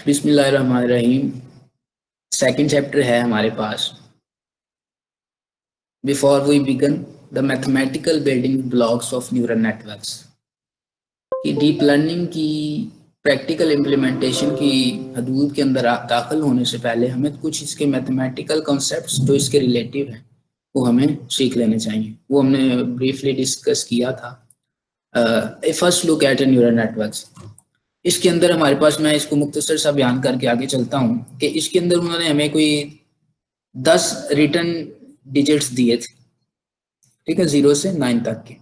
बिस्मिल्लाहिर्रहमानिर्रहीम। Second chapter है हमारे पास। Before we begin the mathematical building blocks of neural networks की डीप लर्निंग की प्रैक्टिकल इम्प्लीमेंटेशन की हदूद के अंदर दाखिल होने से पहले हमें कुछ इसके मैथमेटिकल कॉन्सेप्ट्स जो इसके रिलेटिव हैं वो हमें सीख लेने चाहिए। वो हमने ब्रीफली डिस्कस किया था। First look at neural networks. इसके अंदर हमारे पास, मैं इसको मुख्तसर सा बयान करके आगे चलता हूँ कि इसके अंदर उन्होंने हमें कोई 10 रिटर्न डिजिट्स दिए थे, ठीक है, 0 से 9 तक के।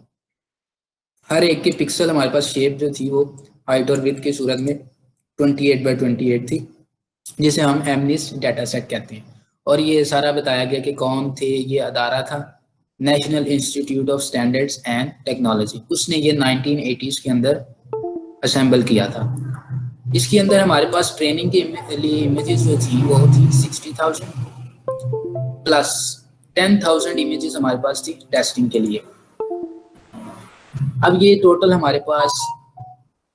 हर एक के पिक्सल हमारे पास शेप जो थी वो हाइट और विड्थ की सूरत में 28 बाई 28 थी, जिसे हम एमनिस डाटा सेट कहते हैं। और ये सारा बताया गया कि कौन थे। ये अदारा था national institute of standards and technology. उसने ये 1980s के अंदर असेंबल किया था। इसके अंदर हमारे पास ट्रेनिंग के लिए इमेजेस जो थी वो थी 60,000 प्लस 10,000 इमेजेस हमारे पास थी टेस्टिंग के लिए। अब ये टोटल हमारे पास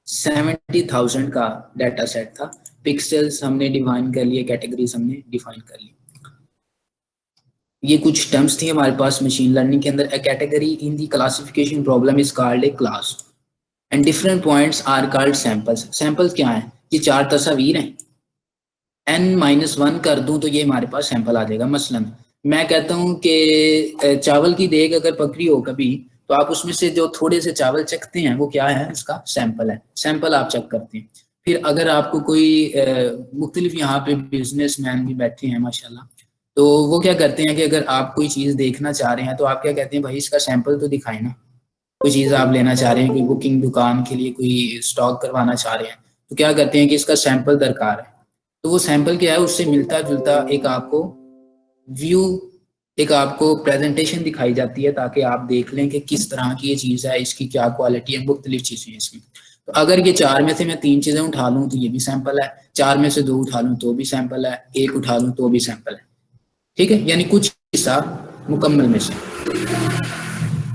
70,000 का डाटा सेट था। पिक्सल्स हमने डिफाइन कर लिए, कैटेगरीज हमने डिफाइन कर ली। ये कुछ टर्म्स थी हमारे पास मशीन लर्निंग के अंदर। A category in the classification problem is called a class and different points are called samples. Samples क्या है? ये 4 तस्वीर हैं। n-1 कर दूं तो ये हमारे पास सैंपल आ जाएगा। मसलन मैं कहता हूँ कि चावल की देग अगर पकड़ी हो कभी, तो आप उसमें से जो थोड़े से चावल चखते हैं वो क्या है? इसका सैंपल है। सैंपल आप चेक करते हैं। फिर अगर आपको कोई मुख्तलिफ यहाँ पे बिजनेसमैन भी बैठे हैं माशाल्लाह, तो वो क्या करते हैं कि अगर आप कोई चीज़ देखना चाह रहे हैं तो आप क्या कहते हैं, भाई इसका सैंपल तो दिखाए ना। कोई चीज़ आप लेना चाह रहे हैं, कोई बुकिंग दुकान के लिए कोई स्टॉक करवाना चाह रहे हैं, तो क्या करते हैं कि इसका सैंपल दरकार है। तो वो सैंपल क्या है? उससे मिलता जुलता एक आपको व्यू, एक आपको प्रेजेंटेशन दिखाई जाती है, ताकि आप देख लें कि किस तरह की ये चीज़ है, इसकी क्या क्वालिटी है, मुख्तलिफ चीज़ें हैं इसमें। तो अगर ये 4 में से मैं 3 चीज़ें उठा लूँ तो ये भी सैंपल है, 4 में से 2 उठा लूँ तो भी सैंपल है, 1 उठा लूँ तो भी सैंपल है। ठीक है, यानी कुछ हिस्सा मुकम्मल में से।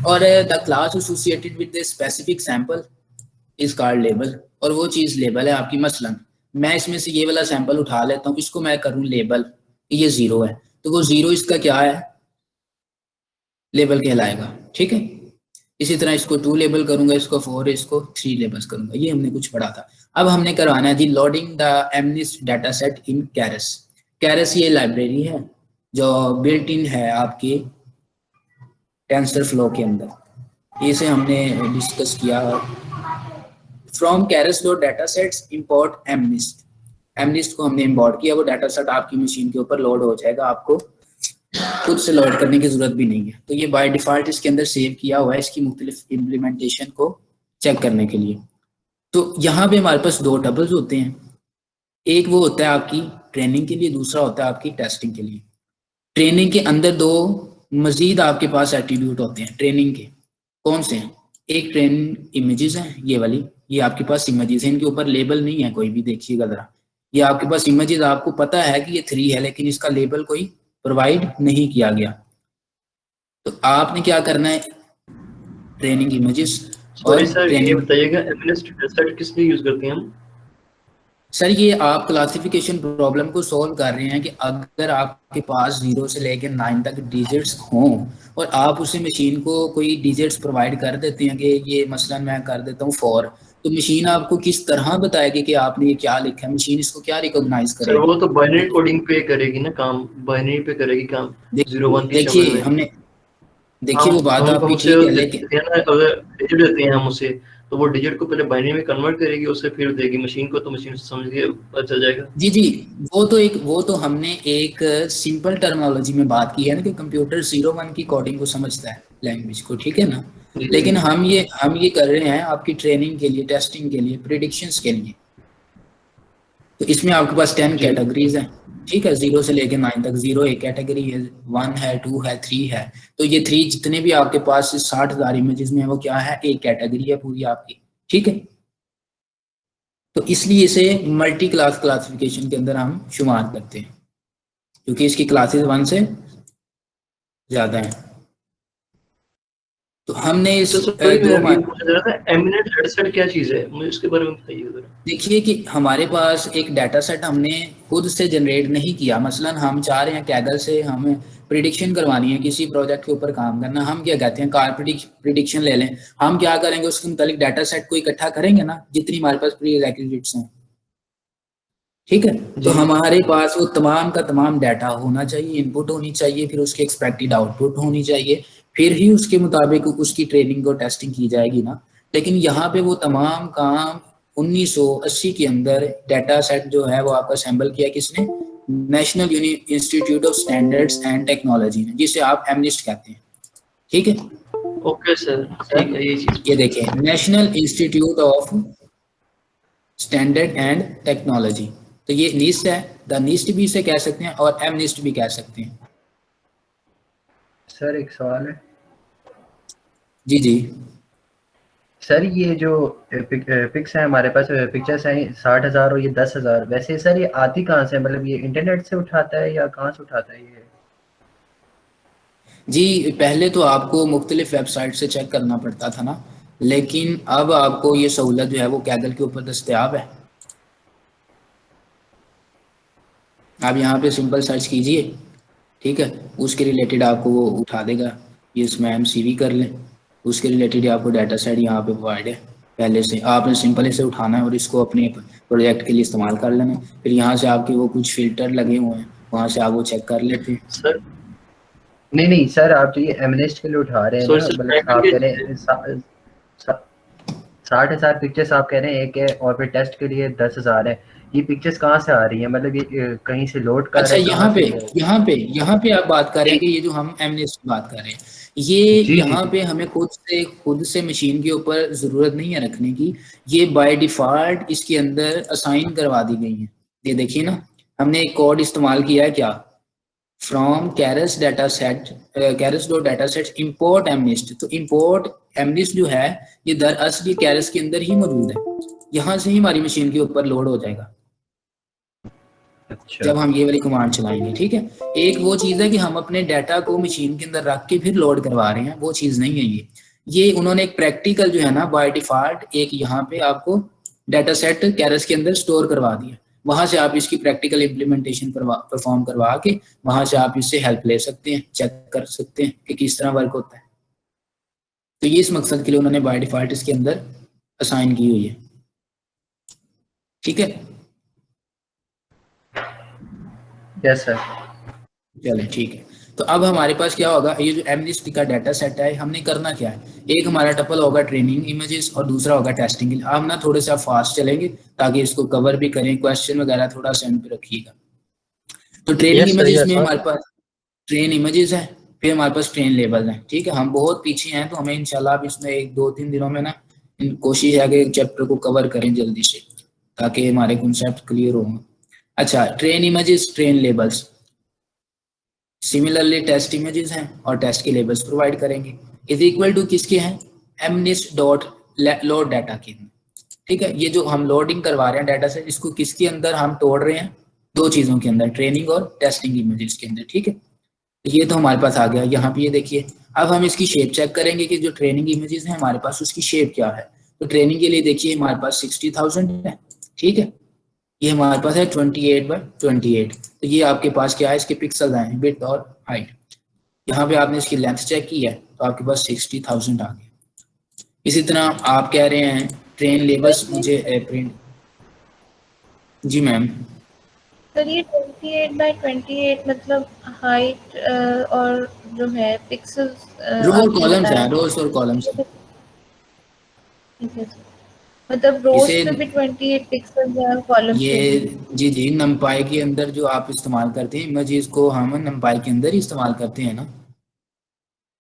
और the class associated with the specific sample is called label. और वो चीज़ लेबल है आपकी। मसलन मैं इसमें से ये वाला सैंपल उठा लेता हूँ, इसको मैं करूँ लेबल, ये 0 है, तो वो 0 इसका क्या है? लेबल कहलाएगा। ठीक है। इसी तरह इसको 2 लेबल करूंगा, इसको 4, इसको 3 लेबल्स करूंगा। ये हमने कुछ पढ़ा था। अब हमने करवाना है जी loading the MNIST data set in Keras. Keras ये लाइब्रेरी है जो बिल्ट इन है आपके टेंसर फ्लो के अंदर। इसे हमने डिस्कस किया। From Keras dot data sets import MNIST. MNIST को हमने इंपोर्ट किया, वो डाटा सेट आपकी मशीन के ऊपर लोड हो जाएगा, आपको खुद से लोड करने की जरूरत भी नहीं है। तो ये बाय डिफॉल्ट इसके अंदर सेव किया हुआ है, इसकी मुख्तलिफ इम्प्लीमेंटेशन को चेक करने के लिए। तो यहाँ पे हमारे पास 2 टबल्स होते हैं। एक वो होता है आपकी ट्रेनिंग के लिए, दूसरा होता है आपकी टेस्टिंग के लिए। ट्रेनिंग के अंदर 2 मजीद आपके पास एट्रीब्यूट होते हैं ट्रेनिंग के। कौन से हैं? एक ट्रेनिंग इमेजेस हैं, ये वाली, ये आपके पास इमेजेस हैं, इनके ऊपर लेबल नहीं है कोई भी, देखिएगा जरा। ये आपके पास इमेजेस, आपको पता है कि ये 3 है, लेकिन इसका लेबल कोई प्रोवाइड नहीं किया गया। तो आपने क्या करना है? ट्रेनिंग इमेजेस और सॉरी सर, ये ट्रेनिंग। बताइएगा एमएनएस डेटासेट किस लिए यूज करते हैं हम? सर ये आप क्लासिफिकेशन प्रॉब्लम को सॉल्व कर रहे हैं कि अगर आपके पास 0 से लेकर 9 तक डिजिट्स हों और आप उसे मशीन को कोई डिजिट्स प्रोवाइड कर देते हैं कि ये मसलन मैं कर देता हूँ 4, तो मशीन आपको किस तरह बताएगी कि आपने ये क्या लिखा है? मशीन इसको क्या रिकॉग्नाइज सर करेगी? वो तो बाइनरी कोडिंग पे करेगी ना काम, बाइनरी पे करेगी काम, जीरो वन की शक्ल देखिए में। हमने, देखिए हम वो बात हम आपकी उसे ठीक है, लेकिन देते हैं ना, अगर डिजिट देते हैं हम उसे, तो वो डिजिट को पहले बाइनरी में कन्वर्ट करेगी, उसे फिर देगी मशीन को, तो मशीन से समझ के पता चल जाएगा। जी जी, वो तो हमने एक सिंपल टर्मिनोलॉजी में बात की है ना कि कंप्यूटर 0-1 की कोडिंग को समझता है, लैंग्वेज को, ठीक है ना। जी जी। लेकिन हम ये कर रहे हैं आपकी ट्रेनिंग के लिए, टेस्टिंग के लिए, प्रिडिक्शंस के लिए। तो इसमें आपके पास 10 जी कैटेगरीज हैं। ठीक है, 0 से लेकर 9 तक। 0 एक कैटेगरी है, 1 है, 2 है, 3 है। तो ये 3 जितने भी आपके पास 60,000 इमेजेस में है, वो क्या है? एक कैटेगरी है पूरी आपकी। ठीक है। तो इसलिए इसे मल्टी क्लास क्लासिफिकेशन के अंदर हम शुमार करते हैं, क्योंकि इसकी क्लासेस 1 से ज़्यादा हैं। तो हमने इस तो सॉरी मैं दो ये पूछ रहा था, एमिनेंट डेटा सेट क्या चीज़ है? मुझे इसके बारे में बताइए ज़रा। देखिए कि हमारे पास एक डाटा सेट हमने खुद से जनरेट नहीं किया। मसलन हम चाह रहे हैं कैगल से हमें प्रिडिक्शन करवानी है, किसी प्रोजेक्ट के ऊपर काम करना, हम क्या कहते हैं कार प्रिडिक्शन ले लें। हम क्या करेंगे, उसके मुतालिक डाटा सेट को इकट्ठा करेंगे ना, जितनी हमारे पास प्री रिक्विजिट्स हैं, ठीक है। तो जी। हमारे पास वो तमाम का तमाम डाटा होना चाहिए, इनपुट होनी चाहिए, फिर उसकी एक्सपेक्टेड आउटपुट होनी चाहिए, फिर ही उसके मुताबिक उसकी ट्रेनिंग और टेस्टिंग की जाएगी ना। लेकिन यहाँ पे वो तमाम काम 1980 के अंदर डाटा सेट जो है वो आपका असेंबल किया किसने, national institute of standards and technology ने, जिसे आप एमनिस्ट कहते हैं, ठीक है ओके सर, ठीक है, ये चीज़ ये पूछनी देखिए national institute of standard and technology. तो ये निस्ट है, द निस्ट भी इसे कह सकते हैं और एम निस्ट भी कह सकते हैं। सर एक सवाल है जी जी सर, ये जो पिक्स है हमारे पास, पिक्चर्स हैं 60,000 और ये 10,000, वैसे सर ये आती कहाँ से, मतलब ये इंटरनेट से उठाता है या कहाँ से उठाता है ये? जी, पहले तो आपको मुख्तलिफ वेबसाइट से चेक करना पड़ता था ना, लेकिन अब आपको ये सहूलत जो है वो कैगल के ऊपर दस्तयाब है। आप यहाँ पे सिंपल सर्च कीजिए, ठीक है, उसके रिलेटेड आपको वो उठा देगा। ये इसमें एम सी वी कर लें, उसके रिलेटेड आपको डाटा सेट यहाँ पे प्रोवाइड है। पहले से आपने सिंपल इसे उठाना है और इसको अपने प्रोजेक्ट के लिए इस्तेमाल कर लेना। फिर यहाँ से आपके वो कुछ फिल्टर लगे हुए हैं, वहाँ से आप वो चेक कर लेते हैं। सर। नहीं सर, आप तो ये एमनेस्ट के लिए उठा रहे हैं सॉरी ना, सर, मतलब पैटर्न आप क्या कह चीज़ रहे है? हैं 60,000 पिक्चर्स आप कह रहे हैं एक है, और फिर टेस्ट के लिए 10,000 है। ये पिक्चर्स कहाँ से आ रही है, मतलब ये कहीं से लोड कर अच्छा, रहे हैं, कहाँ से ये? यहाँ पे आप बात कर रहे हैं कि ये जो हम एमनेस्ट की बात कर रहे हैं, ये जी जी यहाँ जी। पे हमें खुद से मशीन के ऊपर ज़रूरत नहीं है रखने की। ये बाय डिफ़ॉल्ट इसके अंदर असाइन करवा दी गई है। ये देखिए ना, हमने एक कोड इस्तेमाल किया है क्या, from Keras data set, Keras dot data set import MNIST. तो इम्पोर्ट एमनिस्ट जो है ये दरअसल कैरस के अंदर ही मौजूद है, यहाँ से ही हमारी मशीन के ऊपर लोड हो जाएगा अच्छा जब हम ये वाली कमांड चलाएंगे, ठीक है। एक वो चीज़ है कि हम अपने डाटा को मशीन के अंदर रख के फिर लोड करवा रहे हैं, वो चीज़ नहीं है ये उन्होंने एक प्रैक्टिकल जो है ना बाय डिफॉल्ट एक यहाँ पे आपको डाटा सेट कैरस के अंदर स्टोर करवा दिया। वहां से आप इसकी प्रैक्टिकल इम्प्लीमेंटेशन परफॉर्म करवा के वहां से आप इससे हेल्प ले सकते हैं, चेक कर सकते हैं कि किस तरह वर्क होता है। तो ये इस मकसद के लिए उन्होंने बाय डिफॉल्ट इसके अंदर असाइन की हुई है, ठीक है। Yes sir. चले ठीक है। तो अब हमारे पास क्या होगा, ये जो एमनिस्ट का डाटा सेट है, हमने करना क्या है, एक हमारा टपल होगा ट्रेनिंग इमेजेस और दूसरा होगा टेस्टिंग के लिए। अब ना थोड़े सा फास्ट चलेंगे ताकि इसको कवर भी करें, क्वेश्चन वगैरह थोड़ा सेंड पे रखिएगा। तो ट्रेनिंग यस सर, इमेजेस में यस। हमारे पास ट्रेन इमेजेस है, फिर हमारे पास ट्रेन लेबल है, ठीक है। हम बहुत पीछे हैं तो हमें इंशाल्लाह अब इसमें 1 2 3 दिनों में ना कोशिश है कि चैप्टर को कवर करें जल्दी से, ताकि हमारे कॉन्सेप्ट क्लियर हो। अच्छा, train images, train labels, similarly test images हैं और टेस्ट के लेबल्स प्रोवाइड करेंगे, इज इक्वल टू किसके हैं, एमनिस्ट डॉट लोड डाटा के, ठीक है। ये जो हम लोडिंग करवा रहे हैं डाटा से, इसको किसके अंदर हम तोड़ रहे हैं, दो चीजों के अंदर, ट्रेनिंग और टेस्टिंग इमेजेस के अंदर, ठीक है। ये तो हमारे पास आ गया। यहाँ पे ये देखिए, अब हम इसकी शेप चेक करेंगे कि जो ट्रेनिंग इमेजेस है हमारे पास उसकी शेप क्या है। तो ट्रेनिंग के लिए देखिए हमारे पास 60,000 है, ठीक है। ये हमारे पास है 28 बाय 28। तो ये आपके पास क्या है, इसके पिक्सल आए हैं, विड्थ और हाइट। यहाँ पे आपने इसकी लेंथ चेक की है तो आपके पास 60,000 आ गया। इसी तरह आप कह रहे हैं ट्रेन लेबल्स मुझे प्रिंट, जी मैम। सर ये 28 बाय 28 मतलब हाइट और जो है पिक्सल्स रो और आपने कॉलम्स बताया हैं, रोज और कॉलम्स हैं। ठीक है सर। मतलब इसे रोज पे भी 28 पिक्सल्स है और कॉलम्स ये पे भी। जी जी नमपाई के अंदर जो आप इस्तेमाल करते हैं इमेजेस को, हम नमपाई के अंदर ही इस्तेमाल करते हैं ना,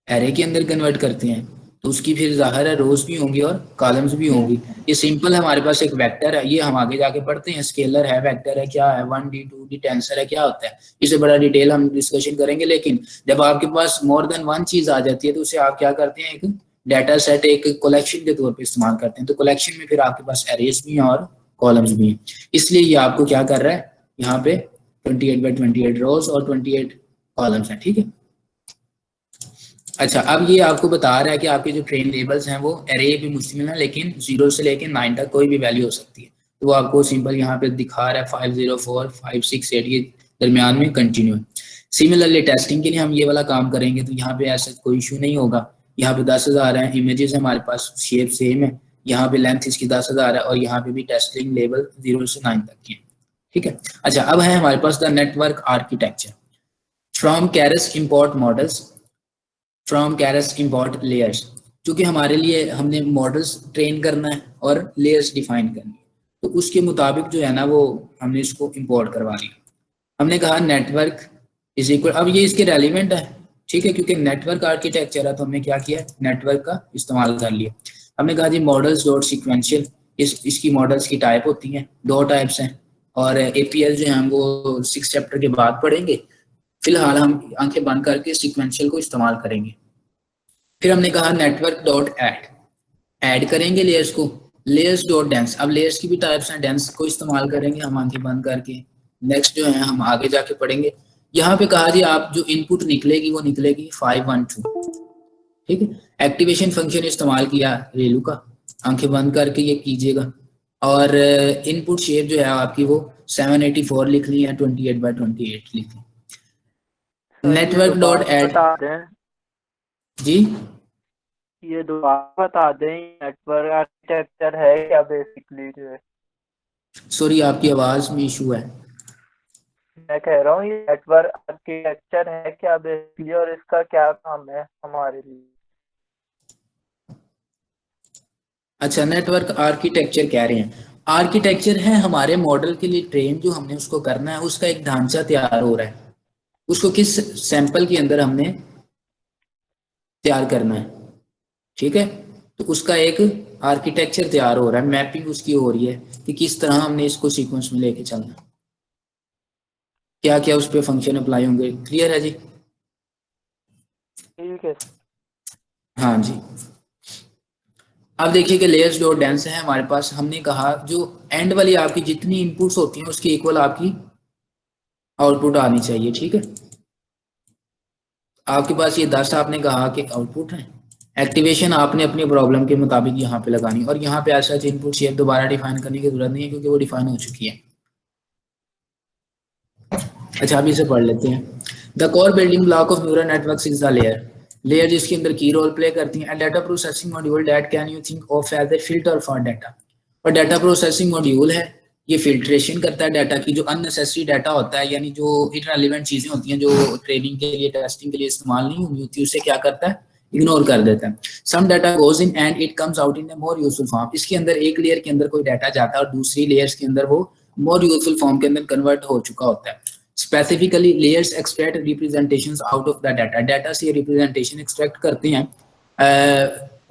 एरे के अंदर कन्वर्ट करते हैं। तो उसकी फिर जाहिर है रोज भी होंगी और कॉलम्स भी होंगी। ये सिंपल हमारे पास एक वेक्टर है, ये हम आगे जाके पढ़ते हैं, स्केलर है, वेक्टर है, क्या है, 1D 2D टेंसर है, क्या होता है, इसे बड़ा डिटेल हम डिस्कशन करेंगे। लेकिन जब आपके पास मोर देन वन चीज आ जाती है तो उसे आप क्या करते हैं, एक डाटा सेट, एक कलेक्शन के तौर पर इस्तेमाल करते हैं। तो कलेक्शन में फिर आपके पास एरेज भी हैं और कॉलम्स भी हैं। इसलिए ये आपको क्या कर रहा है, यहाँ पे 28 बाय 28 रोज और 28 कॉलम्स हैं, ठीक है। अच्छा, अब ये आपको बता रहा है कि आपके जो ट्रेन लेबल्स हैं वो एरे पे मुश्तमिल है, लेकिन 0 से लेकर 9 तक कोई भी वैल्यू हो सकती है। तो वो आपको सिंपल यहाँ पे दिखा रहा है 504 568 ये दरमियान में कंटिन्यू है। सिमिलरली टेस्टिंग के लिए हम ये वाला काम करेंगे, तो यहाँ पे ऐसा कोई इशू नहीं होगा। यहाँ पे 10,000 है, इमेजेस हमारे पास शेप सेम है, यहाँ पे लेंथ इसकी 10,000 है, और यहाँ पे भी टेस्टिंग लेवल 0 से 9 तक की है। ठीक है। अच्छा, अब है हमारे पास the network architecture from Keras import models from Keras import layers. क्योंकि हमारे लिए हमने मॉडल्स ट्रेन करना है और लेयर्स डिफाइन करनी है, तो उसके मुताबिक जो है ना वो हमने इसको इंपोर्ट करवा लिया। हमने कहा नेटवर्क इज इक्वल, अब ये इसके रेलिवेंट है, ठीक है, क्योंकि नेटवर्क आर्किटेक्चर है, तो हमने क्या किया, नेटवर्क का इस्तेमाल कर लिया। हमने कहा जी मॉडल्स डॉट सिक्वेंशियल, इसकी मॉडल्स की टाइप होती हैं, 2 टाइप्स हैं, और एपीएल जो है हम वो 6 चैप्टर के बाद पढ़ेंगे। फिलहाल हम आंखें बंद करके सिक्वेंशियल को इस्तेमाल करेंगे। फिर हमने कहा नेटवर्क डॉट ऐड करेंगे लेयर्स को, लेयर्स डॉट डेंस, अब लेयर्स की भी टाइप्स हैं, डेंस को इस्तेमाल करेंगे हम आंखें बंद करके। नेक्स्ट जो है हम आगे जाके पढ़ेंगे। यहाँ पे कहा जी आप जो इनपुट निकलेगी वो निकलेगी 512, ठीक है। एक्टिवेशन फंक्शन इस्तेमाल किया रेलू का, आंखें बंद करके ये कीजिएगा। और इनपुट शेप जो है आपकी वो 784 लिख ली है, 28x28 लिख ली। नेटवर्क डॉट ऐड बता दें, जी, ये दोबारा बता दें नेटवर्क आर्किटेक्चर है क्या बेसिकली जो है। सॉरी आपकी आवाज में इशू है। मैं कह रहा हूँ ये नेटवर्क आर्किटेक्चर है क्या बेसिकली, और इसका क्या काम है हमारे लिए। अच्छा, नेटवर्क आर्किटेक्चर कह रहे हैं, आर्किटेक्चर है हमारे मॉडल के लिए ट्रेन जो हमने उसको करना है, उसका एक ढांचा तैयार हो रहा है, उसको किस सैंपल के अंदर हमने तैयार करना है, ठीक है। तो उसका एक आर्किटेक्चर तैयार हो रहा है, मैपिंग उसकी हो रही है कि किस तरह हमने इसको सीक्वेंस में लेके चलना है, क्या क्या उस पर फंक्शन अप्लाई होंगे। क्लियर है जी? ठीक है। हाँ जी। अब देखिए कि लेयर्स डॉट डेंस है हमारे पास, हमने कहा जो एंड वाली आपकी जितनी इनपुट्स होती हैं उसके इक्वल आपकी आउटपुट आनी चाहिए, ठीक है। आपके पास ये 10 आपने कहा कि आउटपुट है। एक्टिवेशन आपने अपनी प्रॉब्लम के मुताबिक यहाँ पे लगानी, और यहाँ पे ऐसा इनपुट शेप दोबारा डिफाइन करने की जरूरत नहीं है क्योंकि वो डिफाइन हो चुकी है। अच्छा, अभी इसे पढ़ लेते हैं। The core building block of neural network is the layer जिसके अंदर की रोल प्ले करती है, data processing module that can you think of as a filter for data. और डाटा प्रोसेसिंग मॉड्यूल है, ये फिल्ट्रेशन करता है डाटा की, जो अननेसेसरी डाटा होता है, यानी जो इररिलेवेंट चीजें होती हैं जो ट्रेनिंग के लिए टेस्टिंग के लिए इस्तेमाल नहीं हुई होती, उसे क्या करता है, इग्नोर कर देता है। Some data goes in and it comes out in a more useful form. इसके अंदर एक लेयर के अंदर कोई डाटा जाता है और दूसरी लेयर्स के अंदर वो मोर यूजफुल फॉर्म के अंदर कन्वर्ट हो चुका होता है। Specifically layers extract representations out of the data से रिप्रेजेंटेशन एक्सट्रैक्ट करते हैं,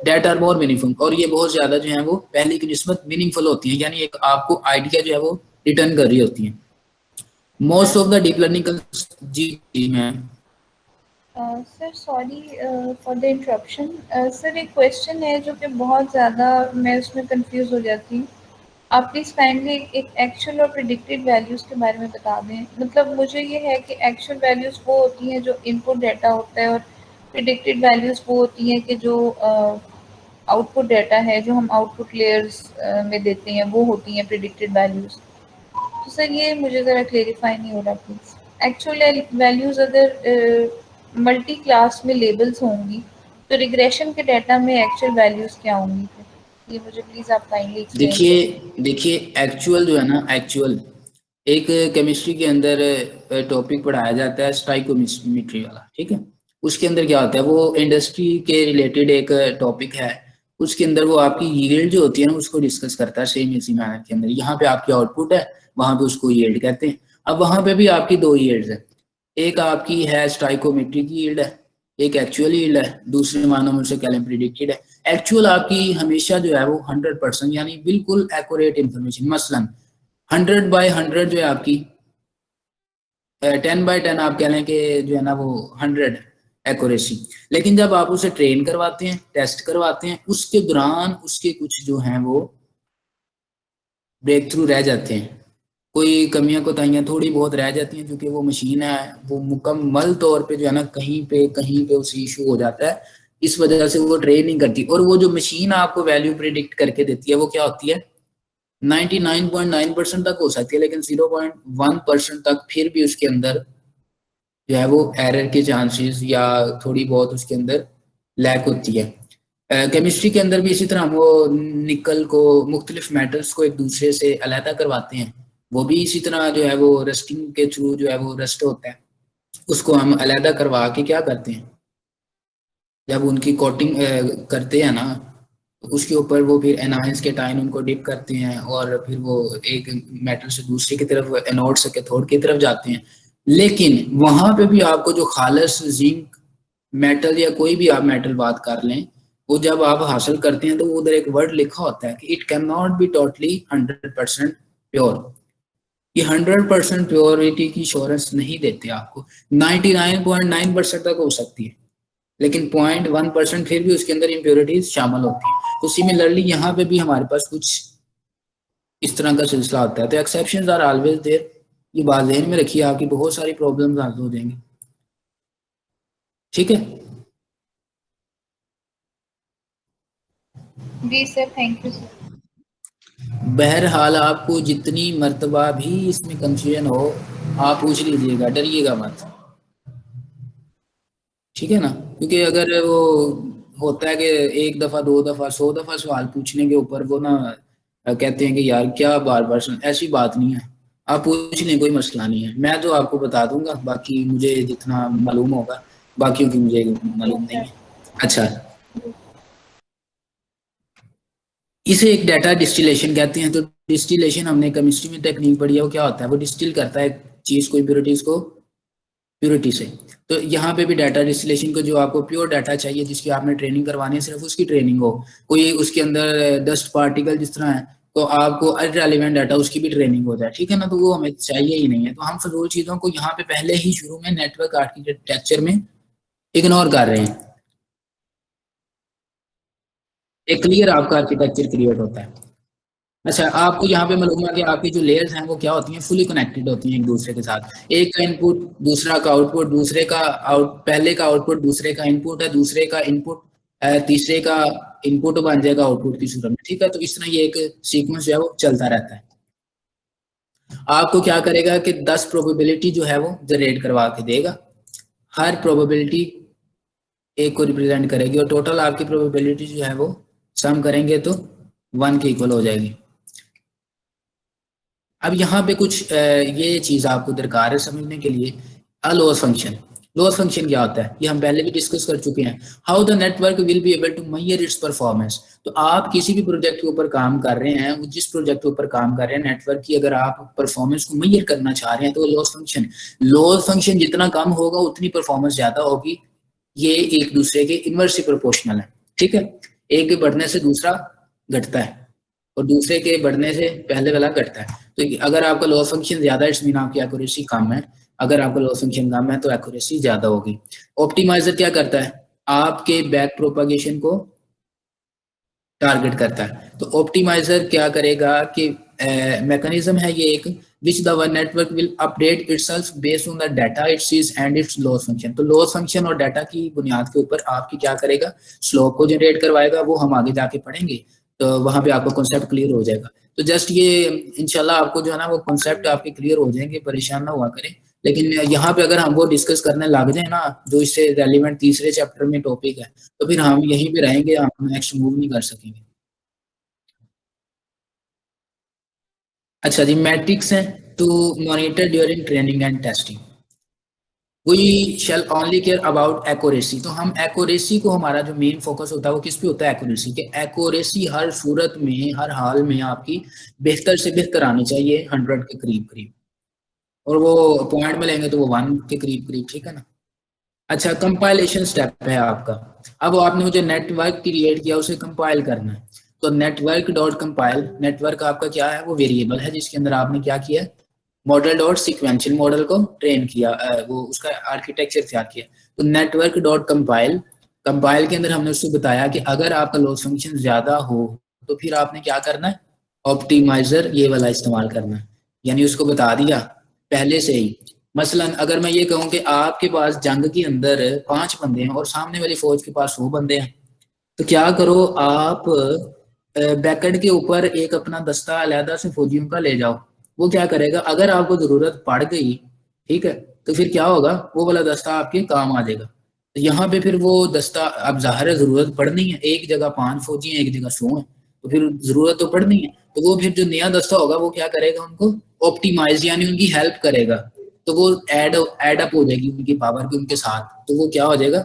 डेट आर मोर मीनिंगफुल, और ये बहुत ज्यादा जो है वो पहले की निस्बत मीनिंगफुल होती है, यानी एक आपको आइडिया जो है वो रिटर्न कर रही होती है। Most of the deep learning जी ma'am. Sir sorry for the interruption. Sir एक क्वेश्चन है जो कि बहुत ज़्यादा मैं उसमें कंफ्यूज हो जाती हूँ। आप प्लीज़ काइंडली एक एक्चुअल और प्रिडिक्टेड वैल्यूज़ के बारे में बता दें। मतलब मुझे ये है कि एक्चुअल वैल्यूज़ वो होती हैं जो इनपुट डाटा होता है, और प्रिडिक्टेड वैल्यूज़ वो होती हैं कि जो आउटपुट डाटा है जो हम आउटपुट लेयर्स में देते हैं, वो होती हैं प्रिडिक्टेड वैल्यूज़। तो सर ये मुझे ज़रा क्लेरिफाई नहीं हो रहा प्लीज़। एक्चुअल वैल्यूज़ अगर मल्टी क्लास में लेबल्स होंगी तो रिग्रेशन के डाटा में एक्चुअल वैल्यूज़ क्या होंगी फिर? ये मुझे प्लीज़ आप काइंडली एक्सप्लेन करें। देखिए एक्चुअल जो है ना, एक्चुअल एक केमिस्ट्री के अंदर टॉपिक पढ़ाया जाता है स्टाइकोमेट्री वाला, ठीक है। उसके अंदर क्या होता है, वो इंडस्ट्री के रिलेटेड एक टॉपिक है, उसके अंदर वो आपकी यील्ड जो होती है ना उसको डिस्कस करता है सेम इसी मैनर के अंदर। यहाँ पे आपकी आउटपुट है, वहां पे उसको यील्ड कहते हैं। अब वहां पे भी आपकी 2 यील्ड्स है, एक आपकी है स्टाइकोमेट्री की यील्ड है, एक एक्चुअल यील्ड है, दूसरे मानों में उसे कैलेंडर प्रिडिक्टेड है। एक्चुअल आपकी हमेशा जो है वो 100% यानी बिल्कुल एक्यूरेट इंफॉर्मेशन, मसलन 100/100 जो है आपकी 10/10 आप कह लें कि जो है ना वो 100 एक्यूरेसी। लेकिन जब आप उसे ट्रेन करवाते हैं, टेस्ट करवाते हैं, उसके दौरान उसके कुछ जो हैं वो ब्रेक थ्रू रह जाते हैं, कोई कमियां कोताहियां थोड़ी बहुत रह जाती हैं, क्योंकि वो मशीन है, वो मुकम्मल तौर पे जो है ना कहीं पे उसे इशू हो जाता है, इस वजह से वो ट्रेन नहीं करती। और वो जो मशीन आपको वैल्यू प्रिडिक्ट करके देती है वो क्या होती है, 99.9% तक हो सकती है, लेकिन 0.1% तक फिर भी उसके अंदर जो है वो एरर के चांसेस या थोड़ी बहुत उसके अंदर लैक होती है। केमिस्ट्री के अंदर भी इसी तरह वो निकल को, मुख्तलिफ मेटल्स को एक दूसरे से अलहदा करवाते हैं, वो भी इसी तरह जो है वो रस्टिंग के थ्रू जो है वो रस्ट होता है, उसको हम अलहदा करवा के क्या करते हैं, जब उनकी कोटिंग करते हैं ना, तो उसके ऊपर वो फिर एनायंस के टाइन उनको डिप करते हैं और फिर वो एक मेटल से दूसरे की तरफ, एनोड से कैथोड की तरफ जाते हैं। लेकिन वहां पे भी आपको जो खालस जिंक मेटल या कोई भी आप मेटल बात कर लें, वो जब आप हासिल करते हैं तो वो उधर एक वर्ड लिखा होता है कि it can not be totally 100% pure. ये 100% प्योरिटी की श्योरेंस नहीं देते आपको, 99.9% तक हो सकती है, लेकिन 0.1% फिर भी उसके अंदर इम्प्योरिटीज शामिल होती हैं। तो सिमिलरली यहाँ पे भी हमारे पास कुछ इस तरह का सिलसिला होता है। तो एक्सेप्शंस आर ऑलवेज देयर, ये बात ध्यान में रखिए, आपकी बहुत सारी प्रॉब्लम्स हल हो जाएंगी। ठीक है, जी सर, थैंक यू सर। बहरहाल आपको जितनी मर्तबा भी इसमें कंफ्यूजन हो आप पूछ लीजिएगा, डरिएगा मत, ठीक है ना। क्योंकि अगर वो होता है कि एक दफा दो दफा 100 दफा सवाल पूछने के ऊपर वो ना कहते हैं कि यार क्या बार बार सुन, ऐसी बात नहीं है, आप पूछ लें, कोई मसला नहीं है। मैं तो आपको बता दूंगा, बाकी मुझे जितना मालूम होगा, बाकियों की मुझे मालूम यस नहीं सर। है। अच्छा, इसे एक डाटा डिस्टिलेशन कहते हैं। तो डिस्टिलेशन हमने केमिस्ट्री में टेक्निक पढ़ी है, वो क्या होता है, वो डिस्टिल करता है चीज को, इम्प्योरिटीज को प्योरिटी से। तो यहाँ पे भी डाटा डिस्टिलेशन को, जो आपको प्योर डाटा चाहिए जिसकी आपने ट्रेनिंग करवानी है, सिर्फ उसकी ट्रेनिंग हो, कोई उसके अंदर डस्ट पार्टिकल जिस तरह है, तो आपको इररिलेवेंट डाटा उसकी भी ट्रेनिंग हो जाए, ठीक है ना, तो वो हमें चाहिए ही नहीं है। तो हम फजूल चीजों को यहाँ पे पहले ही शुरू में नेटवर्क आर्किटेक्चर में इग्नोर कर रहे हैं, एक क्लियर आपका आर्किटेक्चर क्रिएट होता है। अच्छा, आपको यहाँ पे मालूम है कि आपकी जो लेयर्स हैं वो क्या होती हैं, फुली कनेक्टेड होती हैं एक दूसरे के साथ। एक का इनपुट दूसरा का आउटपुट, दूसरे का पहले का आउटपुट दूसरे का इनपुट है, दूसरे का इनपुट तीसरे का इनपुट बन जाएगा आउटपुट की सूरत में, ठीक है। तो इस तरह ये एक सीक्वेंस जो है वो चलता रहता है। आपको क्या करेगा कि 10 प्रोबेबिलिटी जो है वो जनरेट करवा के देगा, हर प्रोबेबिलिटी एक को रिप्रेजेंट करेगी, और टोटल आपकी प्रोबेबिलिटी जो है वो सम करेंगे तो 1 के इक्वल हो जाएगी। अब यहाँ पे कुछ ये चीज आपको दरकार है समझने के लिए, लॉस फंक्शन। लॉस फंक्शन क्या होता है, ये हम पहले भी डिस्कस कर चुके हैं। How the network will be able to measure its performance. तो आप किसी भी प्रोजेक्ट के ऊपर काम कर रहे हैं, जिस प्रोजेक्ट के ऊपर काम कर रहे हैं, नेटवर्क की अगर आप परफॉर्मेंस को मेजर करना चाह रहे हैं तो लॉस फंक्शन जितना कम होगा उतनी परफॉर्मेंस ज्यादा होगी। ये एक दूसरे के इनवर्सली प्रोपोर्शनल है, ठीक है। एक के बढ़ने से दूसरा घटता है और दूसरे के बढ़ने से पहले वाला घटता है। तो अगर आपका लॉस फंक्शन ज्यादा है, इट्स मीन आपकी एक्यूरेसी कम है, अगर आपका लॉस फंक्शन कम है तो एक्यूरेसी ज्यादा होगी। ऑप्टिमाइजर क्या करता है, आपके बैक प्रोपागेशन को टारगेट करता है। तो ऑप्टिमाइजर क्या करेगा कि मैकेनिज्म है ये एक, which the one network will update itself based on the data it sees and its loss function. तो लॉस फंक्शन और डाटा की बुनियाद के ऊपर आपकी क्या करेगा, स्लोप को जनरेट करवाएगा, वो हम आगे जाके पढ़ेंगे, तो वहां पे आपका कॉन्सेप्ट क्लियर हो जाएगा। तो जस्ट ये इंशाल्लाह आपको जो है ना वो कॉन्सेप्ट आपके क्लियर हो जाएंगे, परेशान ना हुआ करें। लेकिन यहाँ पे अगर हम वो डिस्कस करने लग जाए ना जो इससे रेलिवेंट तीसरे चैप्टर में टॉपिक है, तो फिर हम यहीं पे रहेंगे, हम नेक्स्ट मूव नहीं कर सकेंगे। अच्छा जी, मैट्रिक्स है to monitor during training and testing. We shall only care about accuracy. तो हम एक्यूरेसी को, हमारा जो मेन फोकस होता है वो किस पे होता है, एक्यूरेसी के। एक्यूरेसी हर सूरत में, हर हाल में आपकी बेहतर से बेहतर आनी चाहिए, 100 के करीब करीब, और वो पॉइंट में लेंगे तो वो 1 के करीब करीब, ठीक है ना। अच्छा, कंपाइलेशन स्टेप है आपका। अब आपने जो नेटवर्क क्रिएट किया उसे कंपाइल करना है। तो नेटवर्क डॉट कंपाइल, नेटवर्क आपका क्या है, वो वेरिएबल है जिसके अंदर आपने क्या किया, मॉडल डॉट सिक्वेंशियल मॉडल को ट्रेन किया, वो उसका आर्किटेक्चर तैयार किया। तो नेटवर्क डॉट कंपाइल, कंपाइल के अंदर हमने उसको बताया कि अगर आपका लॉस फंक्शन ज्यादा हो तो फिर आपने क्या करना है, ऑप्टिमाइजर ये वाला इस्तेमाल करना है। यानी उसको बता दिया पहले से ही। मसलन अगर मैं ये कहूँ कि आपके पास जंग के अंदर 5 बंदे हैं और सामने वाली फौज के पास 100 बंदे हैं, तो क्या करो आप बैकएंड के ऊपर एक अपना दस्ता अलहदा से फौजियों का ले जाओ। वो क्या करेगा, अगर आपको जरूरत पड़ गई, ठीक है, तो फिर क्या होगा, वो वाला दस्ता आपके काम आ जाएगा। तो यहाँ पे फिर वो दस्ता, अब जाहिर है जरूरत पड़नी है, एक जगह 5 फौजी हैं, एक जगह 100 है, तो फिर जरूरत तो पड़नी है। तो वो फिर जो नया दस्ता होगा वो क्या करेगा, उनको ऑप्टिमाइज यानी उनकी हेल्प करेगा। तो वो एड अप हो जाएगी उनकी पावर की उनके साथ, तो वो क्या हो जाएगा,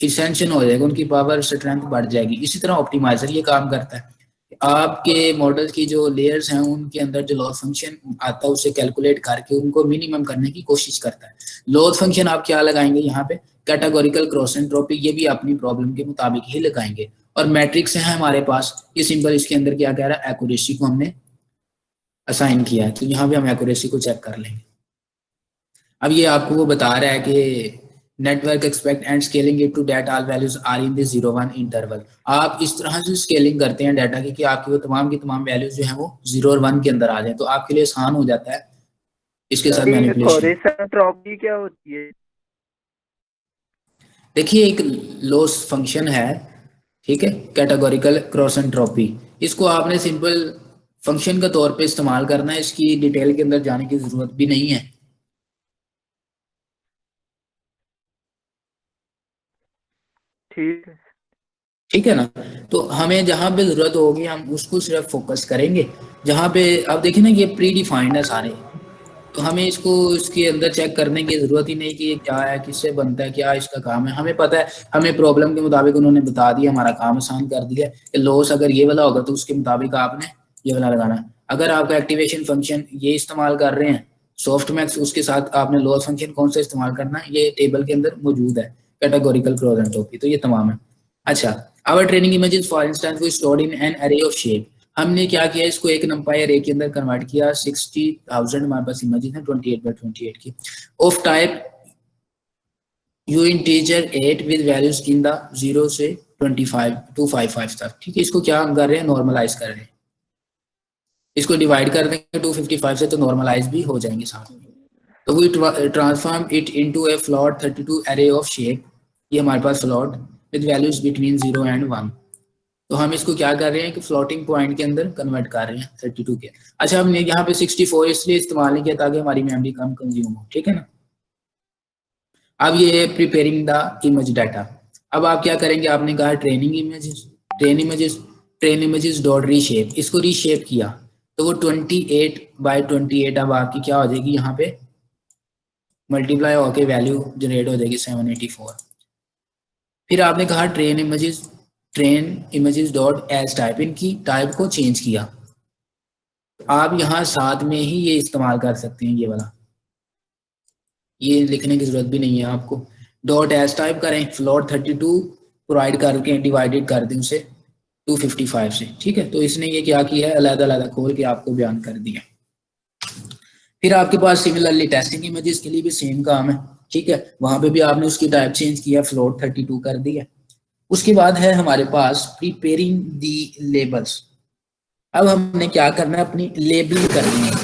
इसेंशन हो जाएगा, उनकी पावर स्ट्रेंथ बढ़ जाएगी। इसी तरह ऑप्टिमाइजर ये काम करता है, आपके मॉडल की जो लेयर्स हैं उनके अंदर जो लॉस फंक्शन आता है उसे कैलकुलेट करके उनको मिनिमम करने की कोशिश करता है। लॉस फंक्शन आप क्या लगाएंगे यहाँ पे, कैटेगोरिकल क्रॉस एंट्रोपी, ये भी अपनी प्रॉब्लम के मुताबिक ही लगाएंगे। और मैट्रिक्स है हमारे पास, ये सिंपल इसके अंदर क्या कह रहा है, एक्यूरेसी को हमने असाइन किया है, तो यहाँ पे हम एक्यूरेसी को चेक कर लेंगे। अब ये आपको वो बता रहा है कि network expect and scaling it to that all values are in the 0-1 interval. आप इस तरह से स्केलिंग करते हैं डाटा की कि आपकी वो तमाम की तमाम वैल्यूज जो है वो 0 और 1 के अंदर आ जाए, तो आपके लिए आसान हो जाता है इसके साथ मैनिपुलेशन। कोरिलेशन क्या होती है? देखिए एक लॉस फंक्शन है, ठीक है, कैटेगोरिकल क्रॉस एंट्रोपी, इसको आपने सिंपल फंक्शन के तौर पे इस्तेमाल करना है, इसकी डिटेल के अंदर जाने की जरूरत भी नहीं है। ठीक है। ठीक है ना, तो हमें जहां पे जरूरत होगी हम उसको सिर्फ फोकस करेंगे। जहां पे अब देखिए ना ये प्री डिफाइंड है सारे, तो हमें इसको इसके अंदर चेक करने की जरूरत ही नहीं कि ये क्या है, किससे बनता है, क्या इसका काम है, हमें पता है। हमें प्रॉब्लम के मुताबिक उन्होंने बता दिया, हमारा काम आसान कर दिया कि लॉस अगर ये वाला होगा तो उसके मुताबिक आपने ये वाला लगाना है। अगर आपका एक्टिवेशन फंक्शन ये इस्तेमाल कर रहे हैं सॉफ्ट मैक्स, उसके साथ आपने लॉस फंक्शन कौन सा इस्तेमाल करना है, ये टेबल के अंदर मौजूद है, कैटेगोरिकल क्रॉस एंट्रोपी, तो ये तमाम है। अच्छा, our training images for instance we stored in an array of shape. हमने क्या किया, इसको एक नंपाई अरे के अंदर कन्वर्ट किया। 60,000 हमारे पास इमेजेस हैं 28x28 की, of type you integer 8 with values in the 0 से 25 255 तक। ठीक है, इसको क्या हम कर रहे हैं, नॉर्मलाइज कर रहे हैं, इसको डिवाइड कर देंगे 255 से तो नॉर्मलाइज भी हो जाएंगे साथ में। तो we transform it into a float 32 array of shape, ये हमारे पास float with values between 0 and 1। तो हम इसको क्या कर रहे हैं कि फ्लोटिंग पॉइंट के अंदर कन्वर्ट कर रहे हैं 32 के। अच्छा, हमने यहाँ पे 64 इसलिए इस्तेमाल नहीं किया ताकि हमारी मेमोरी कम कंज्यूम हो, ठीक है ना। अब ये प्रिपेयरिंग द इमेज डाटा, अब आप क्या करेंगे, आपने कहा training images, train images dot reshape, इसको रीशेप किया तो वो 28/28 अब आपकी क्या हो जाएगी, यहाँ पे मल्टीप्लाई होके वैल्यू जनरेट हो जाएगी 784। फिर आपने कहा train images dot as type, इनकी टाइप को चेंज किया। आप यहाँ साथ में ही ये इस्तेमाल कर सकते हैं, ये वाला, ये लिखने की जरूरत भी नहीं है आपको। डॉट एज टाइप करें, फ्लोट 32 प्रोवाइड करके डिवाइडेड कर दें उसे 255 से, ठीक है। तो इसने ये क्या किया है, अलग अलग खोल के आपको बयान कर दिया। फिर आपके पास सिमिलरली टेस्टिंग इमेजेस के लिए भी सेम काम है, ठीक है, वहां पे भी आपने उसकी टाइप चेंज किया, फ्लोट 32 कर दिया। उसके बाद है हमारे पास प्रिपेयरिंग दी लेबल्स। अब हमने क्या करना है, अपनी लेबलिंग करनी है।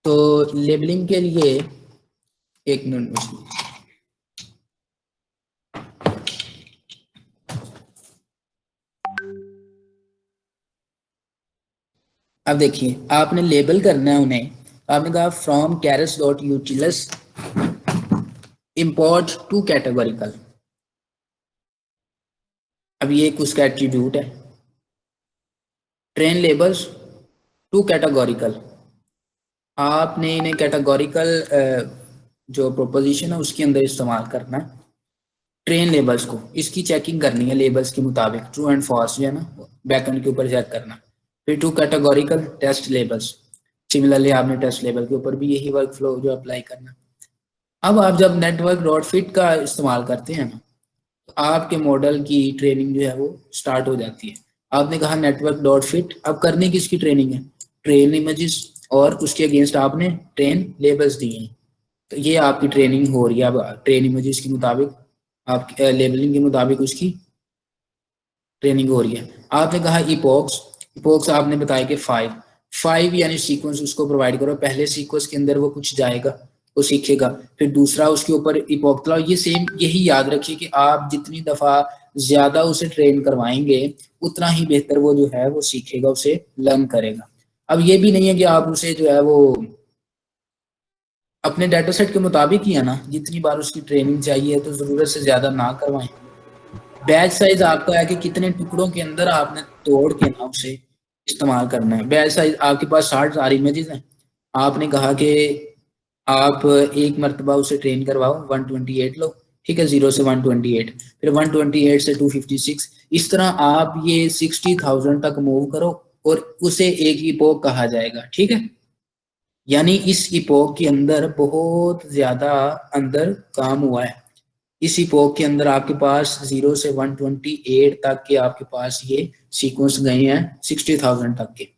तो लेबलिंग के लिए एक मिनट, अब देखिए आपने लेबल करना है उन्हें। आपने कहा from Keras dot utils import to categorical. अब ये एक उसका एट्रीब्यूट है, ट्रेन लेबल्स टू कैटेगोरिकल। आपने इन्हें कैटेगोरिकल जो प्रोपोजिशन है उसके अंदर इस्तेमाल करना है। ट्रेन लेबल्स को, इसकी चेकिंग करनी है लेबल्स के मुताबिक, ट्रू एंड फॉल्स जो है ना बैकएंड के ऊपर चेक करना। फिर to categorical test labels, similarly आपने टेस्ट लेबल के ऊपर भी यही वर्क फ्लो जो अप्लाई करना। अब आप जब नेटवर्क डॉट फिट का इस्तेमाल करते हैं ना, तो आपके मॉडल की ट्रेनिंग जो है वो स्टार्ट हो जाती है। आपने कहा नेटवर्क डॉट फिट, अब करने की इसकी ट्रेनिंग है, ट्रेन इमेजेस और उसके अगेंस्ट आपने ट्रेन लेबल्स दिए हैं, तो ये आपकी ट्रेनिंग हो रही है। अब ट्रेन इमेजेस के मुताबिक आपकी लेबलिंग के मुताबिक उसकी ट्रेनिंग हो रही है। आपने कहा इपॉक्स इपोक्स आपने बताया कि 5 यानी सीक्वेंस उसको प्रोवाइड करो, पहले सीक्वेंस के अंदर वो कुछ जाएगा, वो सीखेगा, फिर दूसरा उसके ऊपर इपोक चलाओ। ये सेम, यही याद रखिए कि आप जितनी दफा ज्यादा उसे ट्रेन करवाएंगे उतना ही बेहतर वो जो है वो सीखेगा, उसे लर्न करेगा। अब ये भी नहीं है कि आप उसे जो है वो अपने डाटा सेट के मुताबिक ही है ना, जितनी बार उसकी ट्रेनिंग चाहिए तो जरूरत से ज्यादा ना करवाएं। बैच साइज आपका है कि कितने टुकड़ों के अंदर आपने तोड़ के ना उसे इस्तेमाल करना है। बैच साइज आपके पास 60,000 इमेजेस हैं, आपने कहा कि आप एक मरतबा उसे ट्रेन करवाओ, 128 लो, ठीक है, 0 से 128, फिर 128 से 256, इस तरह आप ये 60,000 तक मूव करो और उसे एक इपोक कहा जाएगा, ठीक है। यानी इस इपोक के अंदर बहुत ज्यादा अंदर काम हुआ है। इस इपोक के अंदर आपके पास 0 से 128 तक के आपके पास ये सीक्वेंस गए हैं 60,000 तक के।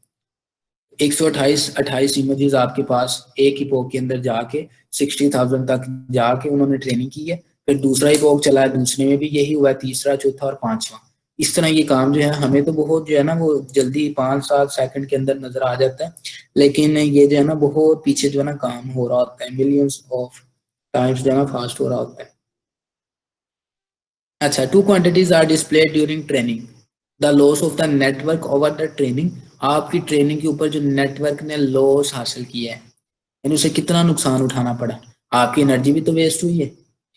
128 इमेजेस आपके पास एक इपोक के अंदर जाके 60,000 तक जाके उन्होंने ट्रेनिंग की है। फिर दूसरा इपोक चला है, दूसरे में भी यही हुआ, तीसरा, चौथा और पांचवा। इस तरह ये काम जो है हमें तो बहुत जो है ना वो जल्दी 5-7 सेकंड के अंदर नजर आ जाता है, लेकिन ये जो है ना बहुत पीछे जो है ना काम हो रहा होता है, मिलियंस ऑफ टाइम्स जो है ना फास्ट हो रहा होता है। अच्छा, 2 quantities are displayed during training, the loss of the network over the training. आपकी ट्रेनिंग के ऊपर जो नेटवर्क ने लॉस हासिल किया है, यानी उसे कितना नुकसान उठाना पड़ा, आपकी एनर्जी भी तो वेस्ट हुई है,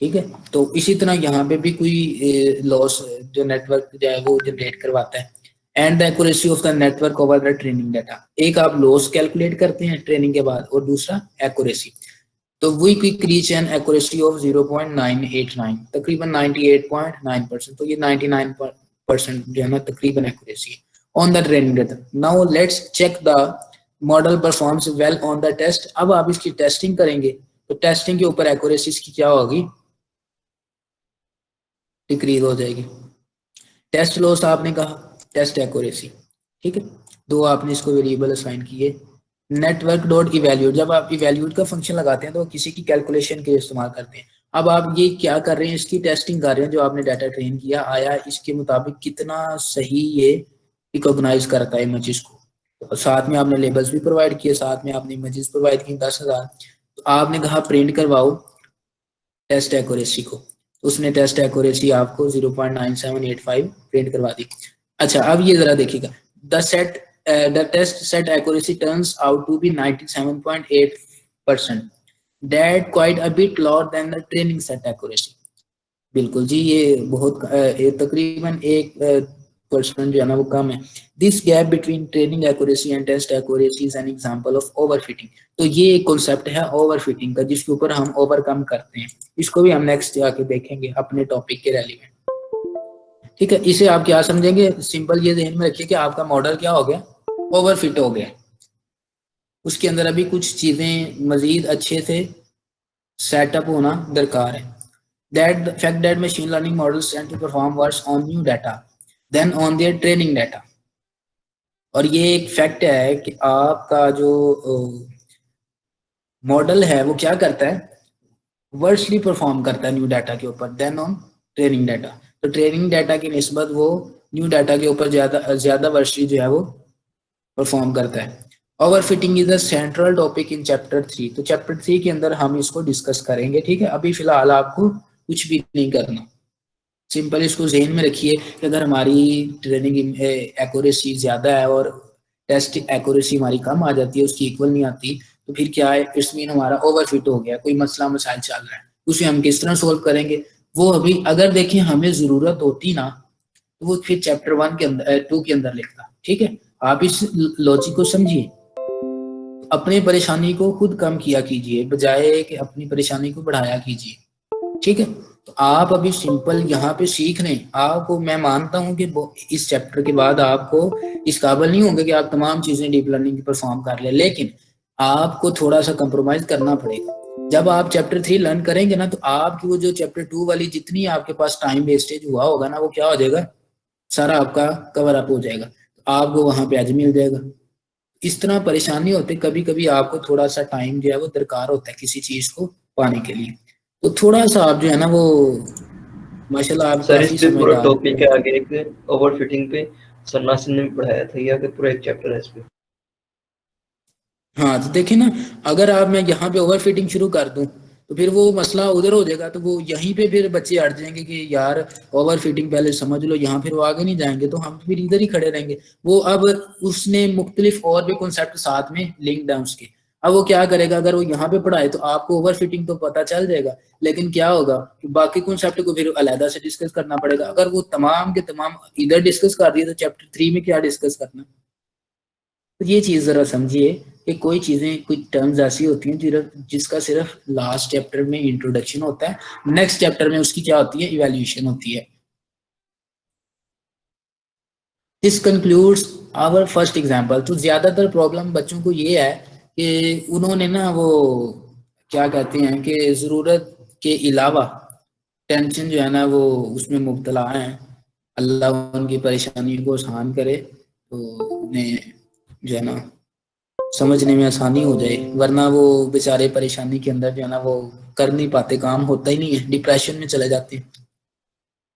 ठीक है। तो इसी तरह यहाँ पे भी कोई लॉस जो नेटवर्क जो है वो जनरेट करवाता है। And the accuracy of the network over the training data, एक आप लॉस कैलकुलेट करते हैं ट्रेनिंग के बाद और दूसरा एक्यूरेसी। तो we quick reach an accuracy of 0.989, तकरीबन 98.9%, तो ये 99% जो है ना तकरीबन accuracy on the training data. Now let's check the model performs well on the test. अब आप इसकी टेस्टिंग करेंगे तो टेस्टिंग के ऊपर एक्यूरेसी की क्या होगी, डिक्रीज हो जाएगी। टेस्ट लॉस आपने कहा, टेस्ट एक्यूरेसी, ठीक है, दो आपने इसको वेरिएबल असाइन किए। नेटवर्क डॉट इवैल्यूएट, जब आप इवैल्यूएट का फंक्शन लगाते हैं तो किसी की कैलकुलेशन के लिए इस्तेमाल करते हैं। अब आप ये क्या कर रहे हैं, इसकी टेस्टिंग कर रहे हैं, जो आपने डाटा ट्रेन किया आया इसके मुताबिक कितना सही ये रिकॉग्नाइज करता है इमेजेस को। तो साथ में आपने लेबल्स भी प्रोवाइड किए, साथ में आपने इमेजेस प्रोवाइड की 10,000। तो आपने कहा प्रिंट करवाओ टेस्ट एक्यूरेसी को, उसने टेस्ट एक्यूरेसी आपको 0.9785 प्रिंट करवा दी। अच्छा, अब ये जरा देखिएगा, the test set accuracy turns out to be 97.8%, that quite a bit lower than the training set accuracy। बिल्कुल जी, ये बहुत तकरीबन 1% जो है ना वो कम है। This gap between training accuracy and test accuracy is an example of overfitting. तो ये एक कॉन्सेप्ट है ओवरफिटिंग का, जिसके ऊपर हम ओवरकम करते हैं। इसको भी हम नेक्स्ट जाके देखेंगे अपने टॉपिक के रेलिवेंट, ठीक है। इसे आप क्या समझेंगे, सिंपल ये ध्यान में रखिए कि आपका मॉडल क्या हो गया, ओवरफिट हो गया। उसके अंदर अभी कुछ चीजें मजीद अच्छे से सेटअप होना दरकार है। That the fact that machine learning models tend to perform worse on new data than on their training data। और ये एक फैक्ट है कि आपका जो मॉडल है वो क्या करता है, वर्सली परफॉर्म करता है न्यू डाटा के ऊपर देन ऑन ट्रेनिंग डाटा। तो ट्रेनिंग डाटा की निस्बत वो न्यू डाटा के ऊपर ज्यादा वर्सली जो है वो परफॉर्म करता है। Overfitting is a central topic in chapter 3। तो चैप्टर 3 के अंदर हम इसको डिस्कस करेंगे, ठीक है। अभी फिलहाल आपको कुछ भी नहीं करना, सिंपल इसको ज़हन में रखिए कि अगर हमारी ट्रेनिंग एक्यूरेसी ज़्यादा है और टेस्ट एक्यूरेसी हमारी कम आ जाती है, उसकी इक्वल नहीं आती, तो फिर क्या है, इट्स मीन हमारा ओवरफिट हो गया, कोई मसला मसाइल चल रहा है, उसे हम किस तरह सोल्व करेंगे। वो अभी अगर देखें हमें ज़रूरत होती ना तो वो फिर चैप्टर 1 के अंदर 2 के अंदर लिखता, ठीक है। आप इस लॉजिक को समझिए, अपनी परेशानी को खुद कम किया कीजिए बजाय कि अपनी परेशानी को बढ़ाया कीजिए, ठीक है। तो आप अभी सिंपल यहाँ पे सीख रहे हैं, आपको मैं मानता हूँ कि इस चैप्टर के बाद आपको इस काबिल नहीं होंगे कि आप तमाम चीजें डीप लर्निंग की परफॉर्म कर ले, लेकिन आपको थोड़ा सा कंप्रोमाइज करना पड़ेगा। जब आप चैप्टर 3 लर्न करेंगे ना तो आपकी वो जो चैप्टर 2 वाली जितनी आपके पास टाइम वेस्टेज हुआ होगा ना वो क्या हो जाएगा, सारा आपका कवर अप हो जाएगा, तो आपको वहां पे आज मिल जाएगा। इस तरह परेशानी होती, कभी कभी आपको थोड़ा सा टाइम जो है वो दरकार होता है किसी चीज को पाने के लिए। तो थोड़ा सा आप जो है ना वो माशाल्लाह आप सर इस काफी पे पूरा समझदार टॉपिक है आगे एक ओवरफिटिंग पे, सर नासिर ने भी पढ़ाया था, ये आगे पूरा एक चैप्टर है इस पे। हाँ तो देखिए ना, अगर आप मैं यहाँ पे ओवर फिटिंग शुरू कर दूं तो फिर वो मसला उधर हो जाएगा, तो वो यहीं पे फिर बच्चे अड़ जाएंगे कि यार ओवर फिटिंग पहले समझ लो, यहाँ फिर वो आगे नहीं जाएंगे, तो हम फिर इधर ही खड़े रहेंगे। वो अब उसने मुख्तलिफ और भी कॉन्सेप्ट साथ में लिंक्ड है उसके। अब वो क्या करेगा, अगर वो यहाँ पे पढ़ाए तो आपको ओवर फिटिंग तो पता चल जाएगा, लेकिन क्या होगा कि बाकी कॉन्सेप्ट को फिर अलहदा से डिस्कस करना पड़ेगा। अगर वो तमाम के तमाम इधर डिस्कस कर दिए तो चैप्टर 3 में क्या डिस्कस करना। तो ये चीज जरा समझिए कि कोई चीजें, कुछ टर्म्स ऐसी होती हैं जिसका सिर्फ लास्ट चैप्टर में इंट्रोडक्शन होता है, नेक्स्ट चैप्टर में उसकी क्या होती है, इवैल्यूएशन होती है। This concludes our first example. तो ज्यादातर प्रॉब्लम बच्चों को ये है कि उन्होंने ना वो क्या कहते हैं कि जरूरत के अलावा टेंशन जो है ना वो उसमें मुब्तला हैं। अल्लाह उनकी परेशानी को आसान करे तो उन्हें जो है ना समझने में आसानी हो जाए, वरना वो बेचारे परेशानी के अंदर जो है ना वो कर नहीं पाते, काम होता ही नहीं है, डिप्रेशन में चले जाते हैं।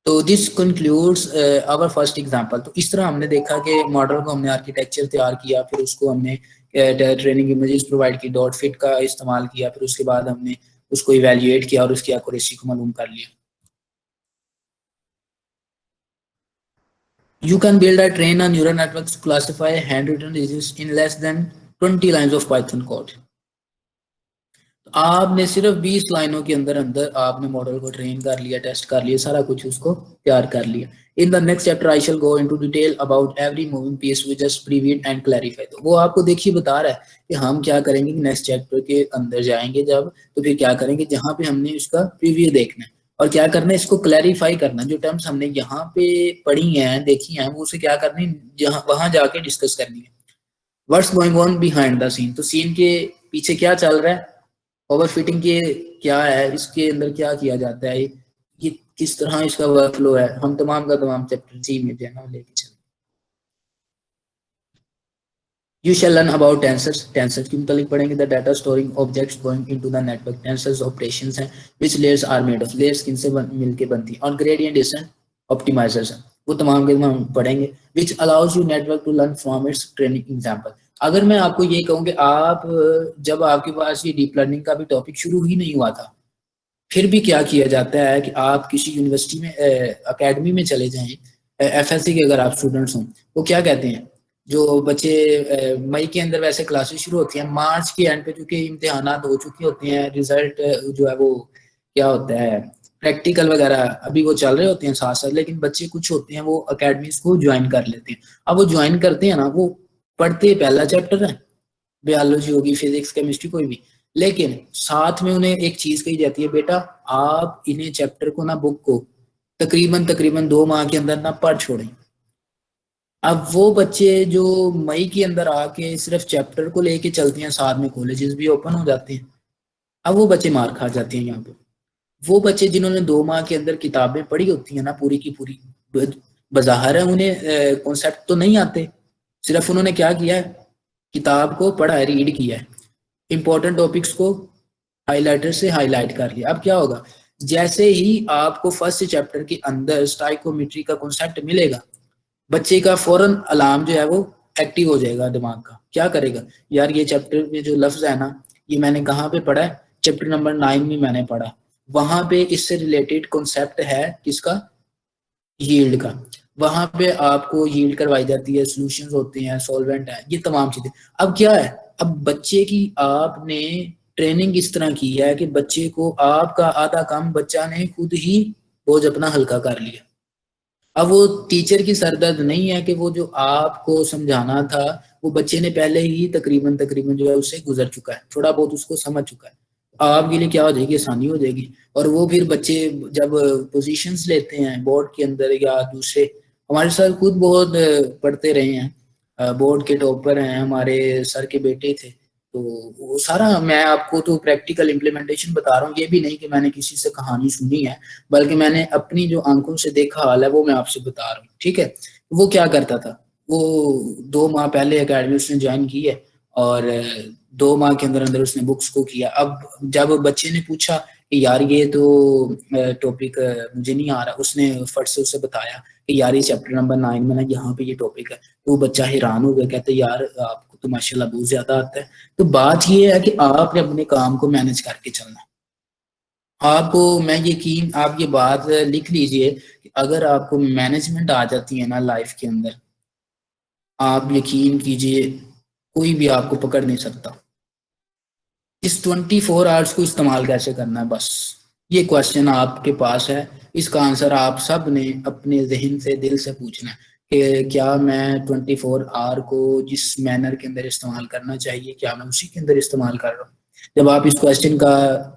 तो this concludes our first example. तो इस तरह हमने देखा कि मॉडल को हमने आर्किटेक्चर तैयार किया, फिर उसको हमने ट्रेनिंग इमेजेस प्रोवाइड की, डॉट फिट का इस्तेमाल किया, फिर उसके बाद हमने उसको इवेल्युएट किया और उसकी एक्यूरेसी को मालूम कर लिया। You can build or train a neural network to classify handwritten diseases in less than 20 lines of Python code. आपने सिर्फ 20 लाइनों के अंदर अंदर आपने मॉडल को ट्रेन कर लिया, टेस्ट कर लिया, सारा कुछ उसको तैयार कर लिया। In the next chapter I shall go into detail about every moving piece we just previewed and clarify. तो वो आपको देखिए बता रहा है कि हम क्या करेंगे, नेक्स्ट चैप्टर के अंदर जाएंगे जब, तो फिर क्या करेंगे, जहां पे हमने उसका प्रीव्यू देखना है और क्या करना है, इसको क्लैरिफाई करना। जो टर्म्स हमने यहाँ पे पढ़ी हैं, देखी हैं, वो उसे क्या करनी, जहां वहां जाके डिस्कस करनी है। What's going on behind the scene, तो सीन के पीछे क्या चल रहा है, ओवरफिटिंग के क्या है, इसके अंदर क्या किया जाता है, ये किस तरह इसका वर्कफ्लो है, हम तमाम का तमाम चैप्टर 3 में जो है ना लेके चलें। You shall learn about tensors. Tensors के मुतालिक पढ़ेंगे। The data storing objects going into the network. Tensors operations हैं। Which layers are made of? Layers किन से मिलके बनती हैं? और gradient descent optimizers हैं। वो तमाम के तमाम पढ़ेंगे। Which allows you network to learn from its training example. अगर मैं आपको ये कहूँ कि आप जब आपके पास ये डीप लर्निंग का भी टॉपिक शुरू ही नहीं हुआ था, फिर भी क्या किया जाता है कि आप किसी यूनिवर्सिटी में एकेडमी में चले जाएं, एफएससी के अगर आप स्टूडेंट्स हों, वो क्या कहते हैं, जो बच्चे मई के अंदर वैसे क्लासेस शुरू होती हैं, मार्च के एंड पे चूंकि इम्तिहानात हो चुके होते हैं, रिजल्ट जो है वो क्या होता है, प्रैक्टिकल वगैरह अभी वो चल रहे होते हैं साथ साथ, लेकिन बच्चे कुछ होते हैं वो अकेडमीज को ज्वाइन कर लेते हैं। अब वो ज्वाइन करते हैं ना, वो पढ़ते पहला चैप्टर है, बायोलॉजी होगी, फिजिक्स, केमिस्ट्री, कोई भी, लेकिन साथ में उन्हें एक चीज कही जाती है, बेटा आप इन्हें चैप्टर को ना, बुक को तकरीबन तकरीबन 2 माह के अंदर ना पढ़ छोड़ें। अब वो बच्चे जो मई के अंदर आके सिर्फ चैप्टर को लेके चलते हैं, साथ में कॉलेजेस भी ओपन हो जाते हैं, अब वो बच्चे मार खा जाते हैं यहाँ पे। वो बच्चे जिन्होंने 2 माह के अंदर किताबें पढ़ी होती हैं ना पूरी की पूरी, बज़ाहिर है उन्हें कॉन्सेप्ट तो नहीं आते, सिर्फ उन्होंने क्या किया है, किताब को पढ़ा है, रीड किया है, इंपॉर्टेंट टॉपिक्स को हाइलाइटर से हाईलाइट कर लिया। अब क्या होगा, जैसे ही आपको फर्स्ट चैप्टर के अंदर स्टाइकोमेट्री का कॉन्सेप्ट मिलेगा, बच्चे का फौरन अलार्म जो है वो एक्टिव हो जाएगा दिमाग का। क्या करेगा, यार ये चैप्टर में जो लफ्ज है ना, ये मैंने कहाँ पे पढ़ा है, चैप्टर नंबर 9 में मैंने पढ़ा, वहां पे इससे रिलेटेड कॉन्सेप्ट है किसका, यील्ड का, वहां पे आपको यील्ड करवाई जाती है, सॉल्यूशंस होते हैं, सॉल्वेंट है, ये तमाम चीजें। अब क्या है, अब बच्चे की आपने ट्रेनिंग इस तरह की है कि बच्चे को आपका आधा काम बच्चा ने खुद ही बोझ अपना हल्का कर लिया। अब वो टीचर की सरदर्द नहीं है कि वो जो आपको समझाना था वो बच्चे ने पहले ही तकरीबन तकरीबन जो है उससे गुजर चुका है, थोड़ा बहुत उसको समझ चुका है, आपके लिए क्या हो जाएगी, आसानी हो जाएगी। और वो फिर बच्चे जब पोजीशंस लेते हैं बोर्ड के अंदर या दूसरे, हमारे सर खुद बहुत पढ़ते रहे हैं, बोर्ड के टॉपर हैं, हमारे सर के बेटे थे, तो वो सारा मैं आपको तो प्रैक्टिकल इम्प्लीमेंटेशन बता रहा हूँ, ये भी नहीं कि मैंने किसी से कहानी सुनी है, बल्कि मैंने अपनी जो आंखों से देखा हाल है वो मैं आपसे बता रहा हूँ। ठीक है, वो क्या करता था, वो 2 माह पहले अकेडमी उसने ज्वाइन की है और 2 माह के अंदर अंदर उसने बुक्स को किया। अब जब बच्चे ने पूछा कि यार ये तो टॉपिक मुझे नहीं आ रहा, उसने फट से उसे बताया कि यार ये चैप्टर नंबर 9 में ना यहाँ पे ये टॉपिक है, तो वो बच्चा हैरान हो गया, कहते यार आपको तो माशाल्लाह बहुत ज्यादा आता है। तो बात ये है कि आपने अपने काम को मैनेज करके चलना है। आपको मैं यकीन, आप ये बात लिख लीजिए कि अगर आपको मैनेजमेंट आ जाती है ना लाइफ के अंदर, आप यकीन कीजिए कोई भी आपको पकड़ नहीं सकता। इस 24 आवर्स को इस्तेमाल कैसे करना है, बस ये क्वेश्चन आपके पास है। इसका आंसर आप सब ने अपने जहन से, दिल से पूछना है कि क्या मैं 24 आवर को जिस मैनर के अंदर इस्तेमाल करना चाहिए, क्या मैं उसी के अंदर इस्तेमाल कर रहा हूँ। जब आप इस क्वेश्चन का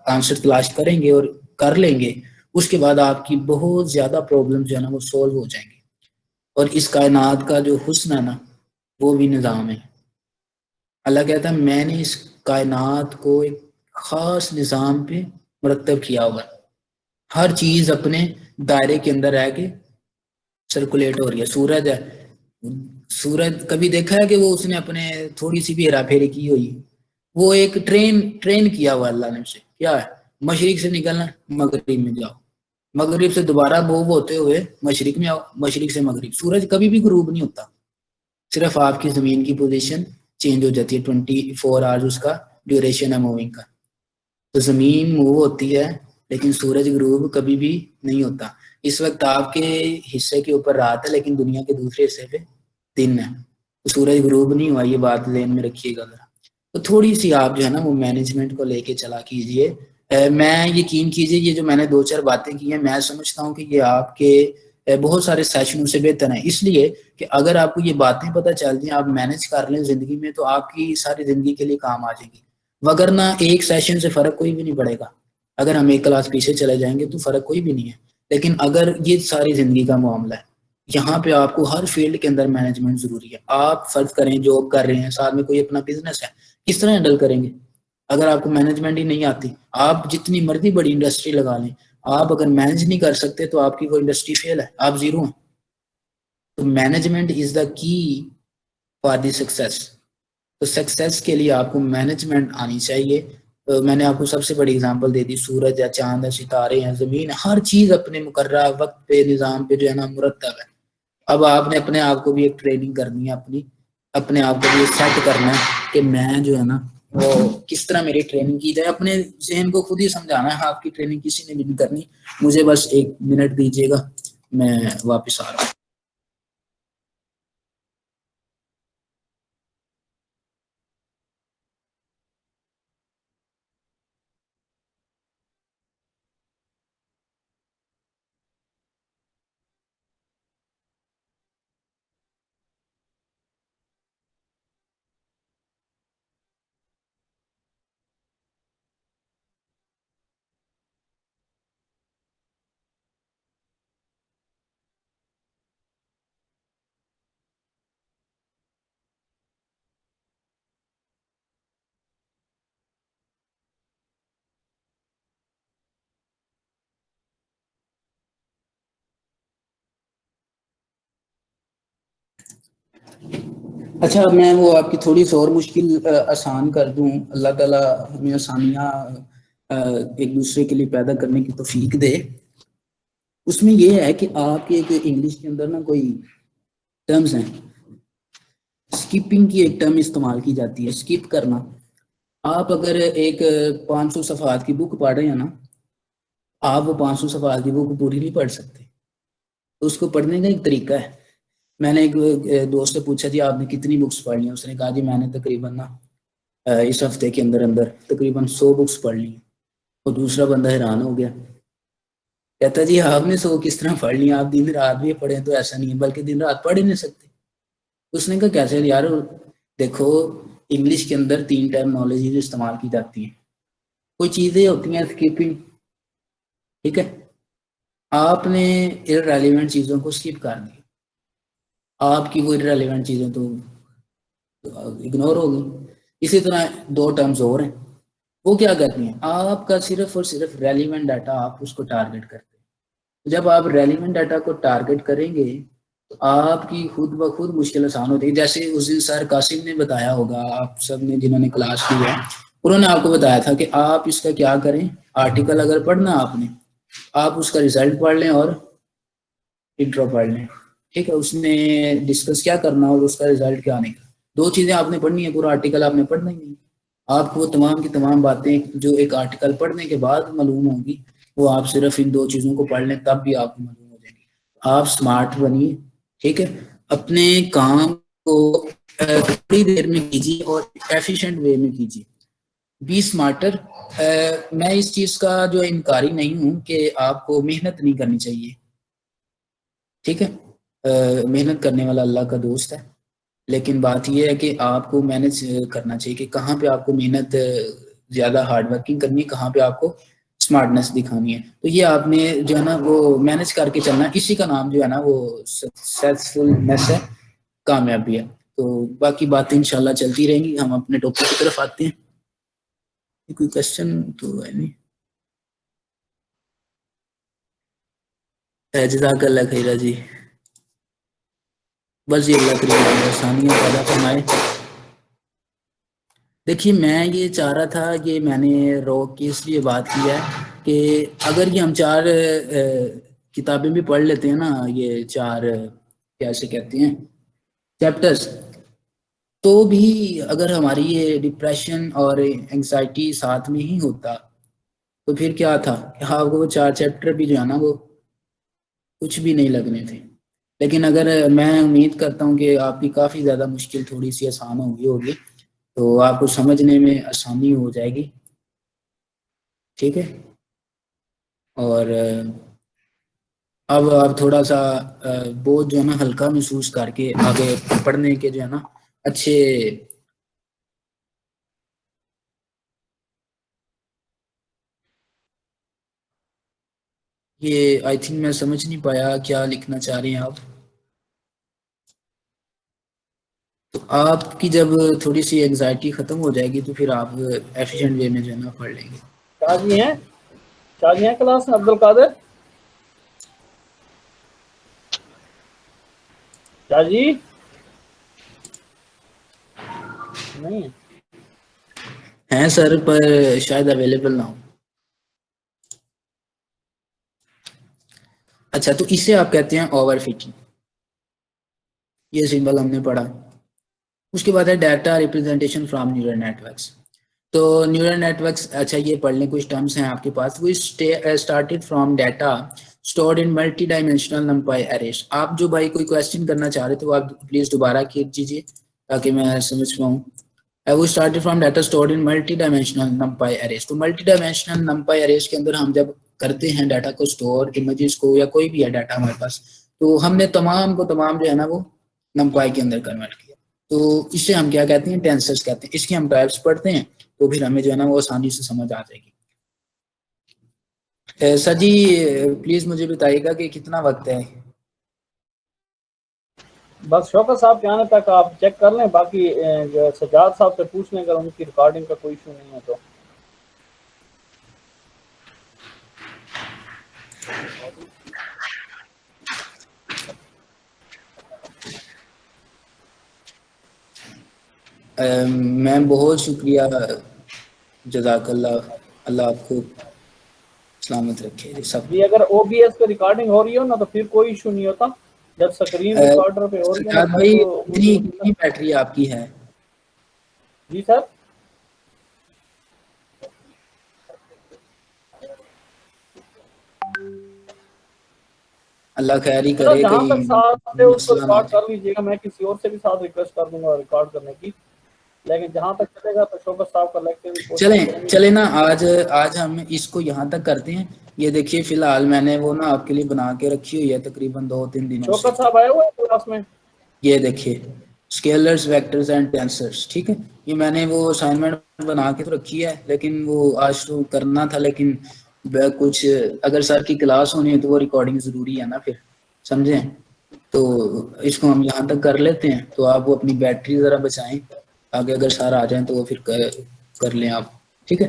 आंसर तलाश करेंगे और कर लेंगे, उसके बाद आपकी बहुत ज़्यादा प्रॉब्लम जो है ना वो सॉल्व हो जाएंगी। और इस कायनात का जो हुस्न है ना, वो भी निज़ाम है। अल्लाह कहता है मैंने इस कायनात को एक ख़ास निज़ाम पे मुरतब किया हुआ है। हर चीज़ अपने दायरे के अंदर रह के सर्कुलेट हो रही है। सूरज है, सूरज कभी देखा है कि वो उसने अपने थोड़ी सी भी हेरा फेरी की हुई? वो एक ट्रेन किया हुआ अल्लाह ने उसे। क्या है? मशरिक से निकलना, मगरिब में जाओ, मगरिब से दोबारा मूव होते हुए मशरिक में आओ, मशरिक से मगरिब। सूरज कभी भी गुरूब नहीं होता, सिर्फ आपकी ज़मीन की पोजीशन चेंज हो जाती है। 24 आवर्स उसका ड्यूरेशन है मूविंग का। तो ज़मीन मूव होती है लेकिन सूरज गुरूब कभी भी नहीं होता। इस वक्त आपके हिस्से के ऊपर रात है लेकिन दुनिया के दूसरे हिस्से पे दिन है, तो सूरज गुरूब नहीं हुआ, ये बात ध्यान में रखिएगा ज़रा। तो थोड़ी सी आप जो है ना वो मैनेजमेंट को लेके चला कीजिए। मैं यकीन कीजिए ये जो मैंने 2-4 बातें की हैं, मैं समझता हूँ कि ये आपके बहुत सारे सेशनों से बेहतर है, इसलिए कि अगर आपको ये बातें पता चल जाएं, आप मैनेज कर लें ज़िंदगी में, तो आपकी सारी ज़िंदगी के लिए काम आ जाएगी। वगरना एक सेशन से फ़र्क कोई भी नहीं पड़ेगा। अगर हम एक क्लास पीछे चले जाएंगे तो फ़र्क कोई भी नहीं है। लेकिन अगर ये सारी ज़िंदगी का मामला है, यहाँ पे आपको हर फील्ड के अंदर मैनेजमेंट ज़रूरी है। आप फर्ज करें जॉब कर रहे हैं, साथ में कोई अपना बिजनेस है, किस तरह हैंडल करेंगे अगर आपको मैनेजमेंट ही नहीं आती? आप जितनी मर्जी बड़ी इंडस्ट्री लगा लें, आप अगर मैनेज नहीं कर सकते तो आपकी वो इंडस्ट्री फेल है, आप जीरो हैं। तो management is the key for the success. तो सक्सेस के लिए आपको मैनेजमेंट आनी चाहिए। तो मैंने आपको सबसे बड़ी एग्जांपल दे दी, सूरज है, चांद है, सितारे हैं, जमीन है, हर चीज अपने मुकर्रर वक्त पे, निज़ाम पे जो है ना मुरतब है। अब आपने अपने आप को भी एक ट्रेनिंग करनी है, अपने आप को भी सेट करना है कि मैं जो है ना वो किस तरह मेरी ट्रेनिंग की जाए। अपने जहन को खुद ही समझाना है, आपकी ट्रेनिंग किसी ने भी नहीं करनी। मुझे बस 1 मिनट दीजिएगा, मैं वापस आ रहा हूँ। अच्छा, मैं वो आपकी थोड़ी सी और मुश्किल आसान कर दूं। अल्लाह ताला हमें आसानियां एक दूसरे के लिए पैदा करने की तौफीक दे। उसमें ये है कि आपके एक इंग्लिश के अंदर ना कोई टर्म्स हैं, स्किपिंग की एक टर्म इस्तेमाल की जाती है, स्किप करना। आप अगर एक 500 सफ़हात की बुक पढ़ रहे हैं ना, आप वो 500 सफ़हात की बुक पूरी नहीं पढ़ सकते। तो उसको पढ़ने का एक तरीका है। मैंने एक दोस्त से पूछा जी आपने कितनी बुक्स पढ़ ली हैं? उसने कहा जी मैंने तकरीबन ना इस हफ्ते के अंदर अंदर तकरीबन 100 बुक्स पढ़ ली। और दूसरा बंदा हैरान हो गया, कहता जी आपने 100 किस तरह पढ़ लिया? आप दिन रात भी पढ़े तो ऐसा नहीं है, बल्कि दिन रात पढ़ ही नहीं सकते। उसने कहा कैसे यार? देखो इंग्लिश के अंदर 3 टर्मिनोलॉजीज इस्तेमाल की जाती हैं। कोई चीज़ें होती हैं स्किपिंग, ठीक है, आपने इररेलेवेंट चीज़ों को स्किप कर दिया, आपकी वो इररेलेवेंट चीज़ें तो इग्नोर हो गई। इसी तरह 2 टर्म्स और हैं, वो क्या कहती हैं? आपका सिर्फ और सिर्फ रेलिवेंट डाटा आप उसको टारगेट करते हैं। जब आप रेलिवेंट डाटा को टारगेट करेंगे तो आपकी खुद ब खुद मुश्किल आसान होती है। जैसे उस दिन सर कासिम ने बताया होगा, आप सब ने जिन्होंने क्लास की है, उन्होंने आपको बताया था कि आप इसका क्या करें, आर्टिकल अगर पढ़ना आपने, आप उसका रिजल्ट पढ़ लें और इंट्रो पढ़ लें, ठीक है। उसने डिस्कस क्या करना और उसका रिजल्ट क्या आने का, 2 चीजें आपने पढ़नी है, पूरा आर्टिकल आपने पढ़ना ही नहीं। आपको तमाम की तमाम बातें जो एक आर्टिकल पढ़ने के बाद मालूम होंगी, वो आप सिर्फ इन 2 चीजों को पढ़ लें तब भी आपको मालूम हो जाएगी। आप स्मार्ट बनिए, ठीक है, अपने काम को थोड़ी देर में कीजिए और एफिशिएंट वे में कीजिए। Be smarter. मैं इस चीज का जो इनकारी नहीं हूं कि आपको मेहनत नहीं करनी चाहिए, ठीक है। मेहनत करने वाला अल्लाह का दोस्त है, लेकिन बात यह है कि आपको मैनेज करना चाहिए कि कहाँ पे आपको मेहनत ज़्यादा हार्ड वर्किंग करनी है, कहाँ पे आपको स्मार्टनेस दिखानी है। तो ये आपने जो है ना वो मैनेज करके चलना है, इसी का नाम जो है ना वो सक्सेसफुलनेस है, कामयाबी है। तो बाकी बातें इंशाल्लाह चलती रहेंगी। हम अपने टॉपिक की तरफ आते हैं। कोई क्वेश्चन तो है नहीं? जज़ाकल्लाह खैरा जी। बस ये अल्लाह करीम आसानियाँ पैदा फरमाए। देखिए मैं ये चाह रहा था कि मैंने रॉक की इसलिए बात की है कि अगर ये हम 4 किताबें भी पढ़ लेते हैं ना, ये 4 कैसे कहते हैं चैप्टर्स, तो भी अगर हमारी ये डिप्रेशन और एंग्जाइटी साथ में ही होता तो फिर क्या था कि हाँ वो 4 चैप्टर भी जो है ना वो कुछ भी नहीं लगने थे। लेकिन अगर मैं उम्मीद करता हूँ कि आपकी काफ़ी ज़्यादा मुश्किल थोड़ी सी आसान होगी तो आपको समझने में आसानी हो जाएगी, ठीक है। और अब आप थोड़ा सा बोझ जो है ना हल्का महसूस करके आगे पढ़ने के जो है ना अच्छे ये आई थिंक मैं समझ नहीं पाया क्या लिखना चाह रहे हैं आप। तो आपकी जब थोड़ी सी एंजाइटी खत्म हो जाएगी तो फिर आप एफिशिएंट वे में जो है ना पढ़ लेंगे। शाजी हैं क्लास में अब्दुल कादिर शाजी नहीं हैं सर, पर शायद अवेलेबल ना हो। अच्छा, तो इसे आप कहते हैं ओवरफिटिंग, ये सिंबल हमने पढ़ा। उसके बाद है data representation from neural networks. तो न्यूरल नेटवर्क्स, अच्छा ये पढ़ लें, कुछ टर्म्स हैं आपके पास। वो started from data stored in multi dimensional नंपाई arrays. आप जो भाई कोई क्वेश्चन करना चाह रहे थे वो आप प्लीज दोबारा कीजिए ताकि मैं समझ पाऊँ। वो started from data stored in multi dimensional नंपाई arrays. तो मल्टी डायमेंशनल नंपाई अरेज के अंदर हम जब करते हैं डाटा को स्टोर, इमेजेस को या कोई भी है डाटा हमारे पास, तो हमने तमाम को तमाम जो है ना वो नंपाई के अंदर कन्वर्ट किया। तो इसे हम क्या कहते हैं, टेंसर्स कहते हैं। इसकी हम टाइप्स पढ़ते हैं तो फिर हमें जो है ना वो आसानी से समझ आ जाएगी। सर जी प्लीज मुझे बताइएगा कि कितना वक्त है। बस शौकत साहब के आने तक आप चेक कर लें, बाकी जो सज्जाद साहब से पूछ लें अगर उनकी रिकॉर्डिंग का कोई इशू नहीं है तो। मैं बहुत शुक्रिया, जज़ाकल्लाह, अल्लाह आपको सलामत रखे सब। जी अगर OBS पे रिकॉर्डिंग हो रही हो ना तो फिर कोई इशू नहीं होता, जब स्क्रीन रिकॉर्डर पे हो रही है ना भाई तो कितनी बैटरी आपकी है? जी सर अल्लाह खैर ही करे, जहाँ तक साथ है उसको मसला ना रिकॉर्ड हो। कर लीजिएगा। मैं किसी और से भी साथ रिक्वेस्ट कर दूंगा रिकॉर्ड करने की, लेकिन जहाँ तक चलेगा तो शौकत साहब का लेक्चर चले ना, आज हम इसको यहाँ तक करते हैं। ये देखिए फिलहाल मैंने वो ना आपके लिए बना के रखी हुई है तकरीबन 2-3 दिनों से। शौकत साहब आए हुए हैं क्लास में। ये देखिए स्केलर्स, वेक्टर्स एंड टेंसर्स, ठीक है। ये मैंने वो असाइनमेंट बना के तो रखी है, लेकिन वो आज तो करना था, लेकिन कुछ अगर सर की क्लास होनी है तो वो रिकॉर्डिंग जरूरी है ना, फिर समझे। तो इसको हम यहाँ तक कर लेते हैं। तो आप वो अपनी बैटरी जरा बचाएं, आगे अगर सर आ जाए तो वो फिर कर लें आप, ठीक है।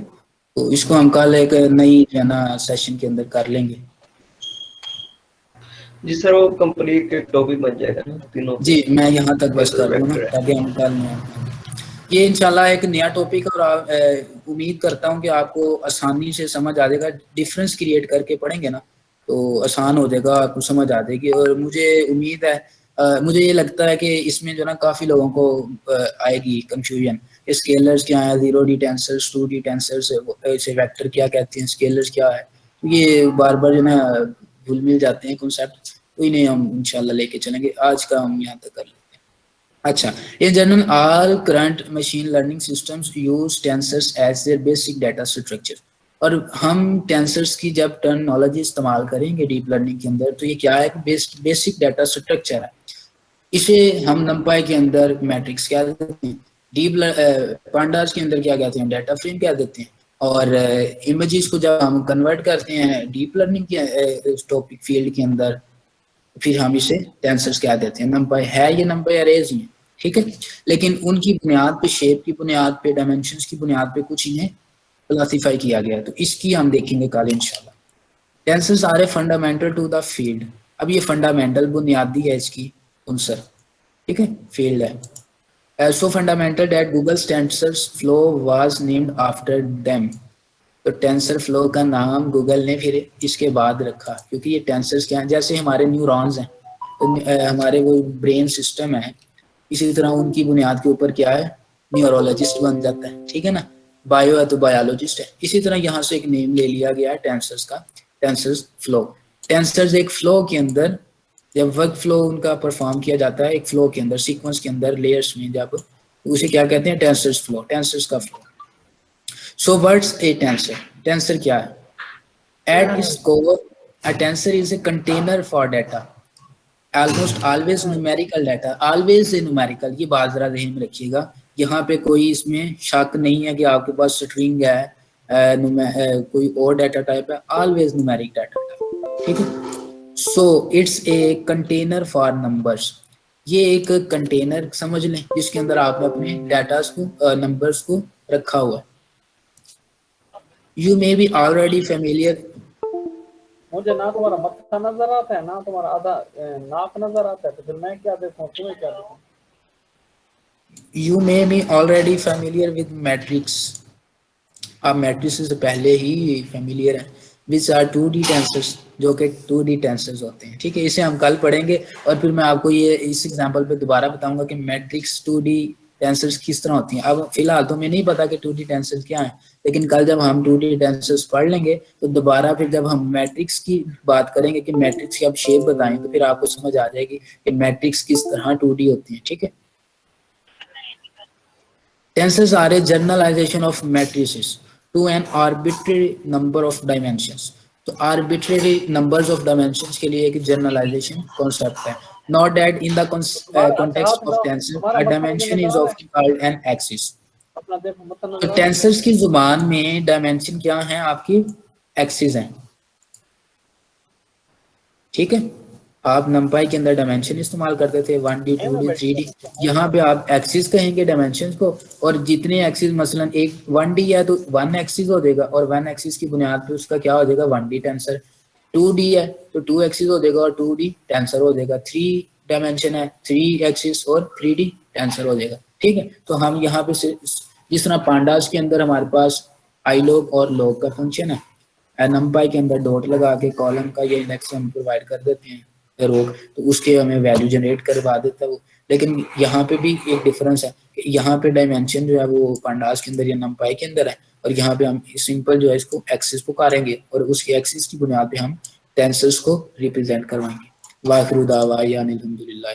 तो इसको हम कल एक नई जो है ना सेशन के अंदर कर लेंगे। जी सर वो कंप्लीट टॉपिक बन जाएगा ना तीनों। जी मैं यहाँ तक बस कर दूँ ना ताकि हम कल में ये इंशाल्लाह एक नया टॉपिक, और उम्मीद करता हूँ कि आपको आसानी से समझ आ जाएगा। डिफरेंस क्रिएट करके पढ़ेंगे ना तो आसान हो जाएगा, आपको समझ आ जाएगी। और मुझे उम्मीद है, मुझे ये लगता है कि इसमें जो ना काफ़ी लोगों को आएगी कंफ्यूजन, स्केलर्स क्या है, 0D टेंसर्स, 2D टेंसर्स, इसे वेक्टर क्या कहते हैं, स्केलर्स क्या है, तो ये बार बार जो ना भूल मिल जाते हैं कॉन्सेप्ट, तो इन्हें हम इंशाल्लाह लेके चलेंगे। आज का हम यहाँ तक कर लेते हैं। अच्छा, in general all current machine learning systems use tensors as their basic data structure. और हम टेंसर्स की जब टर्मिनोलॉजी इस्तेमाल करेंगे डीप लर्निंग के अंदर, तो ये क्या है, बेसिक डाटा स्ट्रक्चर है। इसे हम नंपाई के अंदर मैट्रिक्स कह देते हैं, पांडास के अंदर क्या कहते हैं, डाटा फ्रेम कह देते हैं। और इमेजेस को जब हम कन्वर्ट करते हैं डीप लर्निंग के टॉपिक फील्ड के अंदर, फिर हम इसे टेंसर्स कह देते हैं। नंपाई है, ये नंपाई अरेज ही है, ठीक है, लेकिन उनकी बुनियाद पे, शेप की बुनियाद पे, डायमेंशंस की बुनियाद पे कुछ इन्हें क्लासिफाई किया गया है, तो इसकी हम देखेंगे कल इंशाल्लाह। Tensors are a fundamental to the field. अब ये फंडामेंटल बुनियादी है इसकी आंसर, ठीक है, फील्ड है। So fundamental that Google's tensors flow was named after them. तो टेंसर फ्लो का नाम गूगल ने फिर इसके बाद रखा, क्योंकि ये टेंसर्स क्या हैं, जैसे हमारे न्यूरॉन्स हैं, तो हमारे वो ब्रेन सिस्टम है, इसी तरह उनकी बुनियाद के ऊपर क्या है, न्यूरोलॉजिस्ट बन जाता है, ठीक है ना, बायो है तो बायोलॉजिस्ट है। इसी तरह यहाँ से एक नेम ले लिया गया है टेंसर्स का, टेंसर्स फ्लो। टेंसर्स एक फ्लो के अंदर, जब वर्क फ्लो उनका परफॉर्म किया जाता है एक फ्लो के अंदर, सीक्वेंस के अंदर, लेयर्स में, जब, तो उसे क्या कहते हैं, टेंसर्स फ्लो, टेंसर्स का फ्लो। सो व्हाट्स ए टेंसर? टेंसर क्या है? At its core a tensor is a container for data, almost always numerical data, always numerical, ये बात जरा ध्यान में रखिएगा, यहाँ पे कोई इसमें शक नहीं है कि आपके पास स्ट्रिंग है, कोई और डाटा टाइप है, ऑलवेज न्यूमेरिक डाटा टाइप, ठीक है। So it's a container for numbers, ये एक कंटेनर समझ लें जिसके अंदर आपने अपने डाटा को, नंबर्स को रखा हुआ है। You may be already familiar. मुझे ना तुम्हारा मत्था नजर आता है, ना तुम्हारा आधा नाक नजर आता है, तो फिर मैं क्या देखूं, तुम्हें क्या देखूं? You may be already familiar with matrix, आप मैट्रिक्स से पहले ही फेमिलियर हैं, विच आर 2D टेंसर्स, जो कि 2D टेंसर्स होते हैं, ठीक है। इसे हम कल पढ़ेंगे और फिर मैं आपको ये इस एग्जांपल पे दोबारा बताऊंगा कि मैट्रिक्स 2D टेंसर्स किस तरह होती हैं। अब फिलहाल तो मैं नहीं पता कि 2D टेंसर्स क्या हैं, लेकिन कल जब हम 2D टेंसर्स पढ़ लेंगे तो दोबारा फिर जब हम मैट्रिक्स की बात करेंगे कि मैट्रिक्स की आप शेप बताएं, तो फिर आपको समझ आ जाएगी कि मैट्रिक्स किस तरह 2D होती हैं, ठीक है। Tensors are a generalization of matrices to an arbitrary number of dimensions. तो arbitrary numbers of dimensions के लिए एक generalization concept है. Not that in the context of tensor, a dimension is often called an axis. अपना देखो मत्था तो नजर टेंसर्स की जुबान में डायमेंशन क्या है, आपकी एक्सिस हैं, ठीक है। आप नंपाई के अंदर डायमेंशन इस्तेमाल करते थे 1D 2D 3D, यहाँ पे आप एक्सिस कहेंगे डायमेंशन को, और जितने एक्सिस, मसलन एक 1D है तो 1 एक्सिस हो जाएगा, और 1 एक्सिस की बुनियाद पे उसका क्या हो जाएगा, 1D टेंसर। 2D है तो 2 एक्सिस हो जाएगा और 2D टेंसर हो जाएगा। 3 डायमेंशन है, 3 एक्सिस और 3D टेंसर हो जाएगा, ठीक है। तो हम यहाँ पे जिस तरह पांडास के अंदर हमारे पास आई लॉग और लॉग का फंक्शन है, नंपाई के अंदर डॉट लगा के कॉलम का ये इंडेक्स हम प्रोवाइड कर देते हैं रोग, तो उसके हमें वैल्यू जनरेट करवा देता है वो। लेकिन यहाँ पे भी एक डिफरेंस है कि यहाँ पे डायमेंशन जो है वो पांडास के अंदर या नंपाई के अंदर है, और यहाँ पे हम सिंपल जो है इसको एक्सिस पुकारेंगे और उसकी एक्सिस की बुनियाद पे हम टेंसर्स को रिप्रेजेंट करवाएंगे। वाखिरु दावा या अनिल हम्दुलिल्लाह।